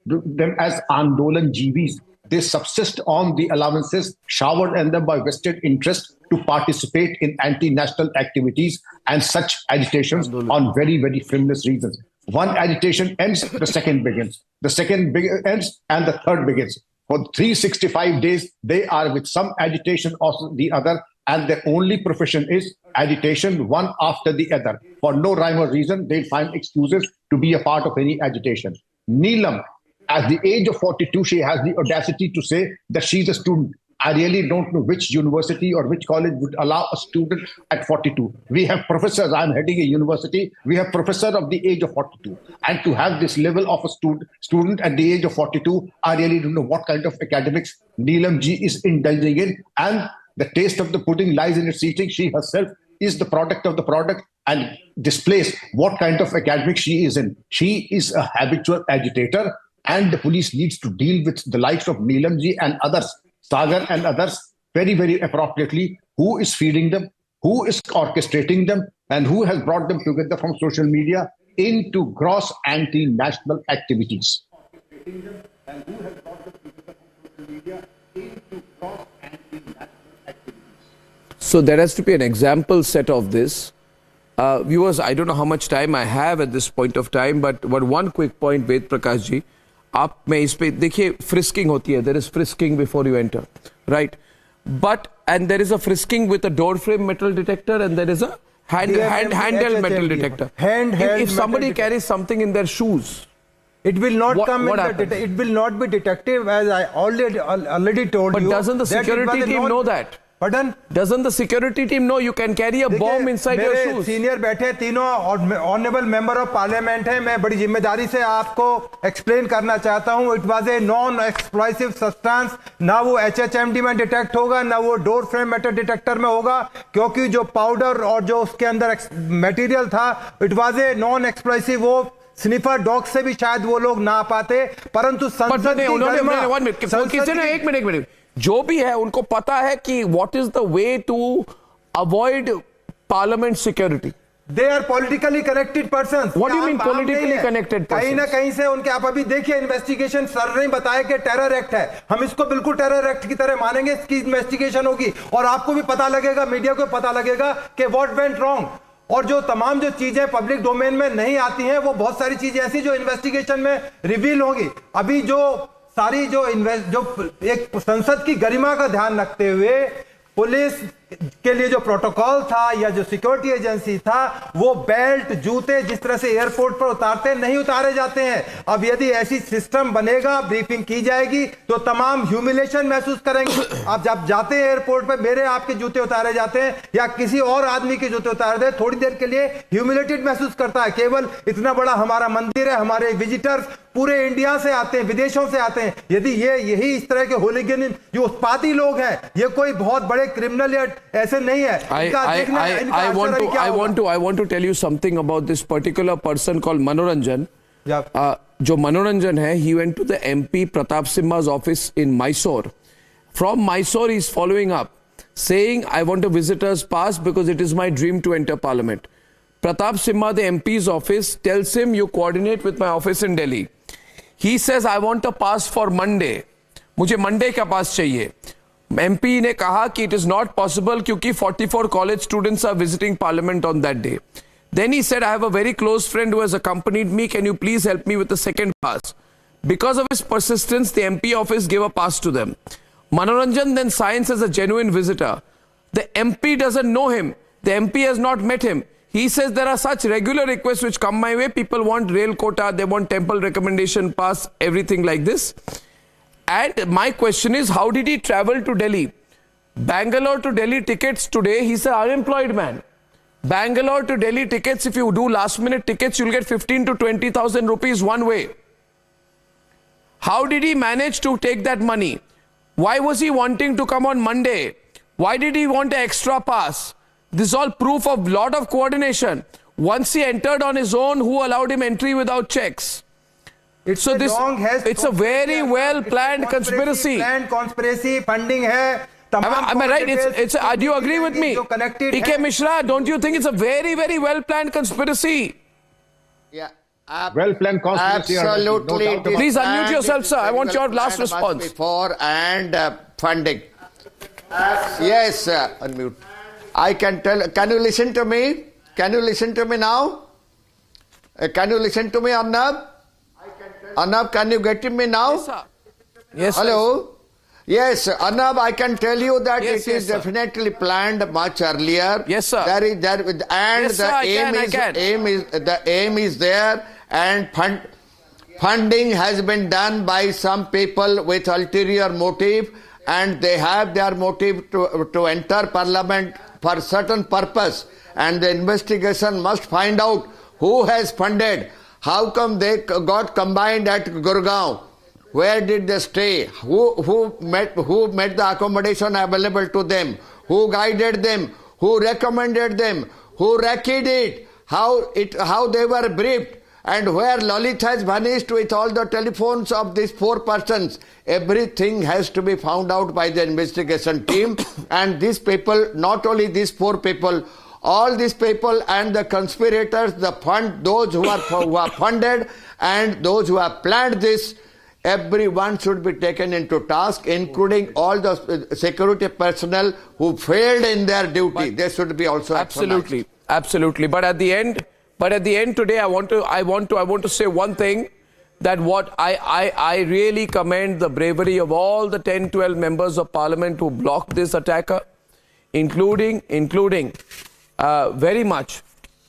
them as Andolan Jeevis. They subsist on the allowances showered on them by vested interest to participate in anti-national activities and such agitations on very, very frivolous reasons. One agitation ends, the second begins. The second ends, and the third begins. For 365 days, they are with some agitation or the other, and their only profession is agitation, one after the other. For no rhyme or reason, they find excuses to be a part of any agitation. Neelam, at the age of 42, she has the audacity to say that she's a student. I really don't know which university or which college would allow a student at 42. We have professors. I'm heading a university. We have professors of the age of 42. And to have this level of a student at the age of 42, I really don't know what kind of academics Neelam ji is indulging in. And the taste of the pudding lies in its eating. She herself is the product of the product and displays what kind of academics she is in. She is a habitual agitator, and the police needs to deal with the likes of Neelam ji and others, Sagar and others, very, very appropriately. Who is feeding them, who is orchestrating them, and who has brought them together from social media into gross anti-national activities. So there has to be an example set of this. Viewers, I don't know how much time I have at this point of time, but one quick point, Ved Prakash ji. आप में इस पे देखिए frisking होती है, there is frisking before you enter, right? And there is a frisking with a door frame metal detector, and there is a handheld metal detector. If somebody carries something in their shoes, it will not come in the it will not be detective, as I already told you. But doesn't the security team know that? Pardon? Doesn't the security team know you can carry a bomb inside your shoes? Senior बैठे तीनों honourable member of parliament हैं, मैं बड़ी जिम्मेदारी से आपको explain करना चाहता हूं. It was a non explosive substance. ना वो HHMD में डिटेक्ट होगा, ना वो डोर फ्रेम मेटल डिटेक्टर में होगा, क्योंकि जो पाउडर और जो उसके अंदर मटेरियल था, it was a non explosive. वो स्निफर डॉग से भी शायद वो लोग ना पाते, परंतु संसद एक मिनट जो भी है उनको पता है कि what is the way to avoid parliament security. They are politically connected person. What do you mean politically connected person? कहीं ना कहीं से उनके, आप अभी देखिए इन्वेस्टिगेशन सर ने बताया कि टेरर एक्ट है. हम इसको बिल्कुल टेरर एक्ट की तरह मानेंगे. इसकी इन्वेस्टिगेशन होगी और आपको भी पता लगेगा, मीडिया को पता लगेगा कि व्हाट वेंट रॉन्ग. और जो तमाम जो चीजें पब्लिक डोमेन में नहीं आती हैं, वो बहुत सारी चीजें ऐसी जो इन्वेस्टिगेशन में रिवील होगी. अभी जो सारी जो एक संसद की गरिमा का ध्यान रखते हुए पुलिस के लिए जो प्रोटोकॉल था या जो सिक्योरिटी एजेंसी था, वो बेल्ट, जूते जिस तरह से एयरपोर्ट पर उतारते नहीं उतारे जाते हैं. अब यदि ऐसी सिस्टम बनेगा, ब्रीफिंग की जाएगी, तो तमाम ह्यूमिलेशन महसूस करेंगे. आप जब जाते हैं एयरपोर्ट पर, मेरे आपके जूते उतारे जाते हैं या किसी और आदमी के जूते उतारे जाते हैं, थोड़ी देर के लिए ह्यूमिलेटेड महसूस करता है. केवल इतना बड़ा हमारा मंदिर है, हमारे विजिटर्स पूरे इंडिया से आते हैं, विदेशों से आते हैं. यदि यही इस तरह के होलीगन जो उत्पाती लोग हैं, ये कोई बहुत बड़े क्रिमिनल या ऐसे नहीं है. I want to tell you something about this particular person called Manoranjan. जो मनोरंजन है, he went to the MP Pratap Simha's office in Mysore. From Mysore, he is following up, saying, I want a visitor's pass because it is my dream to enter parliament. Pratap Simha, the MP's office, tells him, you coordinate with my office in Delhi. He says, I want a pass for Monday. मुझे Monday का पास चाहिए. MP ने कहा कि it is not possible क्योंकि 44 college students are visiting parliament on that day. Then he said, I have a very close friend who has accompanied me. Can you please help me with the second pass? Because of his persistence, the MP office gave a pass to them. Manoranjan then signs as a genuine visitor. The MP doesn't know him. The MP has not met him. He says there are such regular requests which come my way. People want rail quota, they want temple recommendation pass, everything like this. And my question is, how did he travel to Delhi? Bangalore to Delhi tickets today, he's an unemployed man. Bangalore to Delhi tickets, if you do last minute tickets, you'll get 15 to 20,000 rupees one way. How did he manage to take that money? Why was he wanting to come on Monday? Why did he want an extra pass? This is all proof of lot of coordination. Once he entered on his own, who allowed him entry without checks? It's a very well planned conspiracy. Planned conspiracy, funding hai. Am I right? Do you agree with me? PK Mishra, don't you think it's a very, very well planned conspiracy? Yeah. Well planned conspiracy. Absolutely. No doubt about Please it. unmute yourself, sir. I want your last Planned much response. Before and funding. Yes, unmute. I can tell. Can you listen to me? Can you listen to me now? Can you listen to me, Arnab? Arnab, can you get me now? Yes, sir. Yes, hello. Yes, Arnab, I can tell you that Yes, it is sir. definitely planned much earlier. Yes, sir. The aim is there, and funding has been done by some people with ulterior motive, and they have their motive to enter parliament for certain purpose, and the investigation must find out who has funded, how come they got combined at Gurgaon. Where did they stay? Who met the accommodation available to them? Who guided them? Who recommended them? Who reckoned it? How they were briefed? And where Lalit has vanished with all the telephones of these 4 persons? Everything has to be found out by the investigation team. And these people, not only these 4 people, all these people and the conspirators, those who are funded and those who have planned this. Everyone should be taken into task, including all the security personnel who failed in their duty. They should be also absolutely, absolutely. But at the end today, I want to say one thing, that what I really commend the bravery of all the 10-12 members of Parliament who blocked this attacker, including very much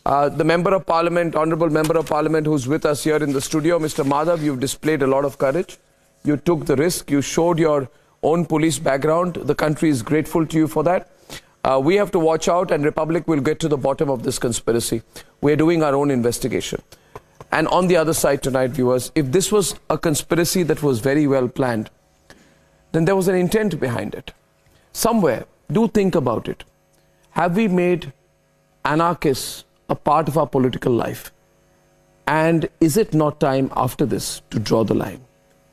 the Member of Parliament, Honourable Member of Parliament who's with us here in the studio, Mr. Madhav. You've displayed a lot of courage. You took the risk. You showed your own police background. The country is grateful to you for that. We have to watch out, and Republic will get to the bottom of this conspiracy. We're doing our own investigation. And on the other side tonight, viewers, if this was a conspiracy that was very well planned, then there was an intent behind it. Somewhere, do think about it. Have we made anarchists a part of our political life? And is it not time after this to draw the line?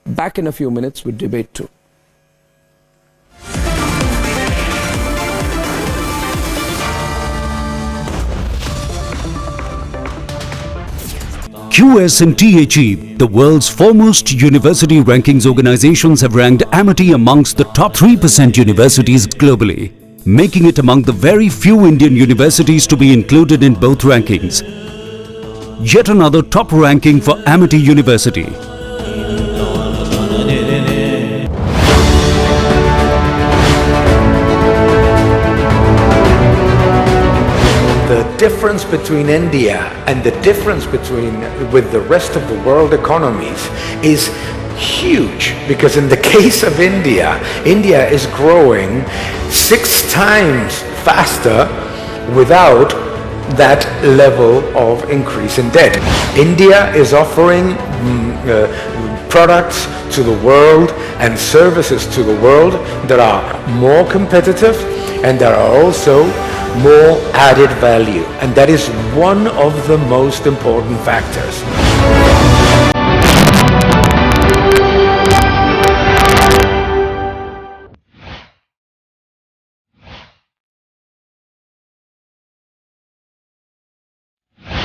Back in a few minutes with Debate 2. QS and THE, the world's foremost university rankings organizations, have ranked Amity amongst the top 3% universities globally, making it among the very few Indian universities to be included in both rankings. Yet another top ranking for Amity University. The difference between India and the difference with the rest of the world economies is huge, because in the case of India is growing 6 times faster without that level of increase in debt. India is offering products to the world and services to the world that are more competitive and that are also more added value, and that is one of the most important factors.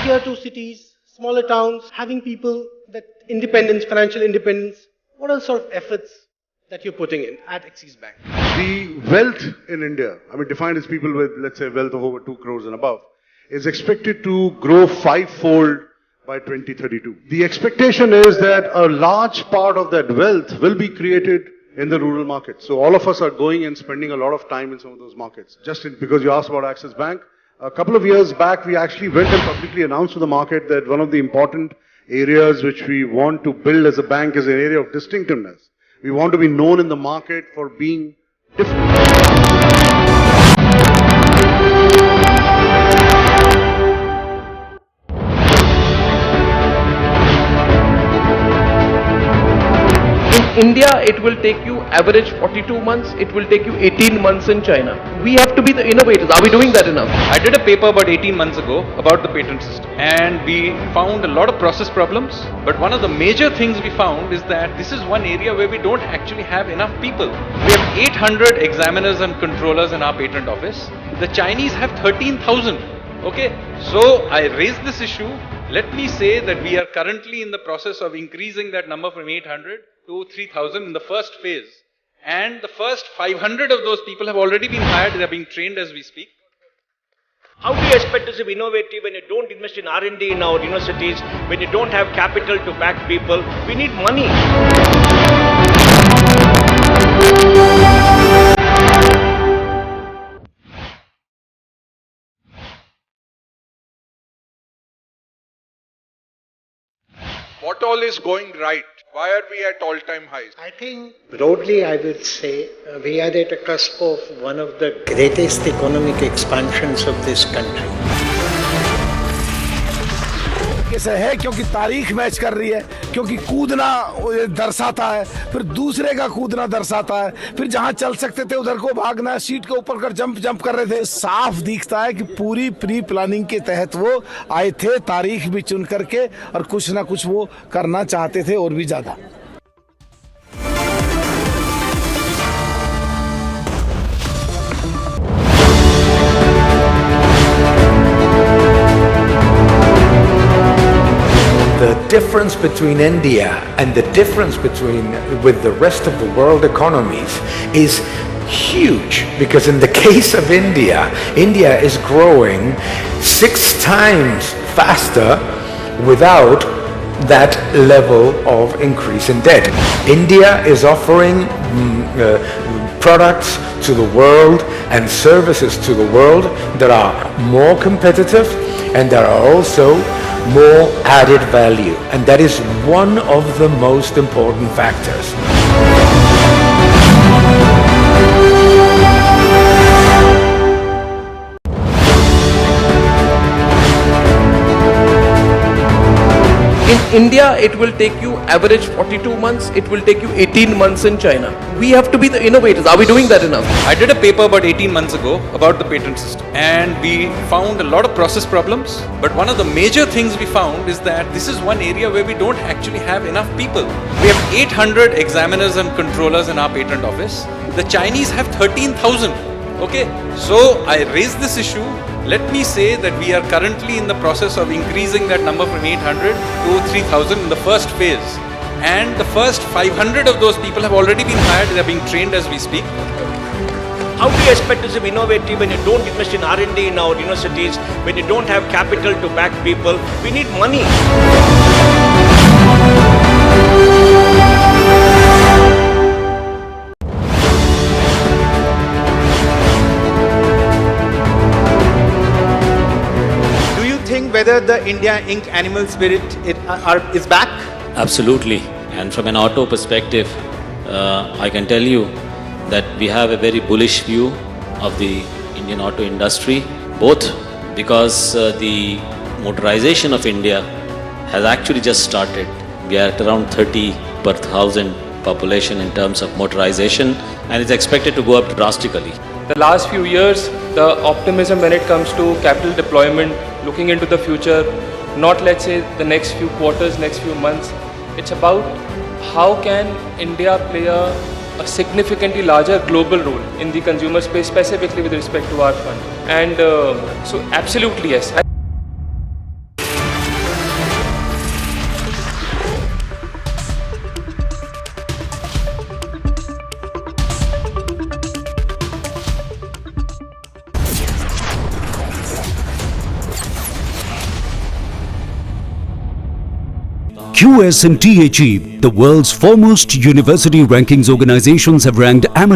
Tier 2 cities, smaller towns, having people that independence, financial independence, what are the sort of efforts that you're putting in at Axis Bank? The wealth in India, defined as people with, let's say, wealth of over 2 crores and above, is expected to grow 5-fold by 2032. The expectation is that a large part of that wealth will be created in the rural markets. So all of us are going and spending a lot of time in some of those markets. Because you asked about Axis Bank, a couple of years back, we actually went and publicly announced to the market that one of the important areas which we want to build as a bank is an area of distinctiveness. We want to be known in the market for being different. India, it will take you average 42 months. It will take you 18 months in China. We have to be the innovators. Are we doing that enough? I did a paper about 18 months ago about the patent system, and we found a lot of process problems. But one of the major things we found is that this is one area where we don't actually have enough people. We have 800 examiners and controllers in our patent office. The Chinese have 13,000. Okay, so I raised this issue. Let me say that we are currently in the process of increasing that number from 800 to 3,000 in the first phase. And the first 500 of those people have already been hired. They are being trained as we speak. How do you expect us to be innovative when you don't invest in R&D in our universities, when you don't have capital to back people? We need money. What all is going right? Why are we at all-time highs? I think broadly I would say we are at a cusp of one of the greatest economic expansions of this country. कैसे है क्योंकि तारीख match कर रही है, क्योंकि कूदना दर्शाता है, फिर दूसरे का कूदना दर्शाता है, फिर जहां चल सकते थे उधर को भागना, सीट के ऊपर कर जंप कर रहे थे। साफ दिखता है कि पूरी प्री प्लानिंग के तहत वो आए थे, तारीख भी चुन करके, और कुछ ना कुछ वो करना चाहते थे और भी ज्यादा। The difference between India and the difference with the rest of the world economies is huge, because in the case of India, India is growing 6 times faster without that level of increase in debt. India is offering products to the world and services to the world that are more competitive and that are also more added value, and that is one of the most important factors. In India, it will take you average 42 months. It will take you 18 months in China. We have to be the innovators. Are we doing that enough? I did a paper about 18 months ago about the patent system, and we found a lot of process problems. But one of the major things we found is that this is one area where we don't actually have enough people. We have 800 examiners and controllers in our patent office. The Chinese have 13,000. Okay, so I raised this issue. Let me say that we are currently in the process of increasing that number from 800 to 3,000 in the first phase. And the first 500 of those people have already been hired. They are being trained as we speak. How do you expect us to be innovative when you don't invest in R&D in our universities, when you don't have capital to back people? We need money. Whether the India Inc. animal spirit is back? Absolutely. And from an auto perspective, I can tell you that we have a very bullish view of the Indian auto industry, both because the motorization of India has actually just started. We are at around 30 per 1,000 population in terms of motorization, and it's expected to go up drastically. The last few years, the optimism when it comes to capital deployment, looking into the future, not let's say the next few quarters, next few months, it's about how can India play a significantly larger global role in the consumer space, specifically with respect to our fund. And so absolutely yes. QS and THE, the world's foremost university rankings organizations, have ranked amateur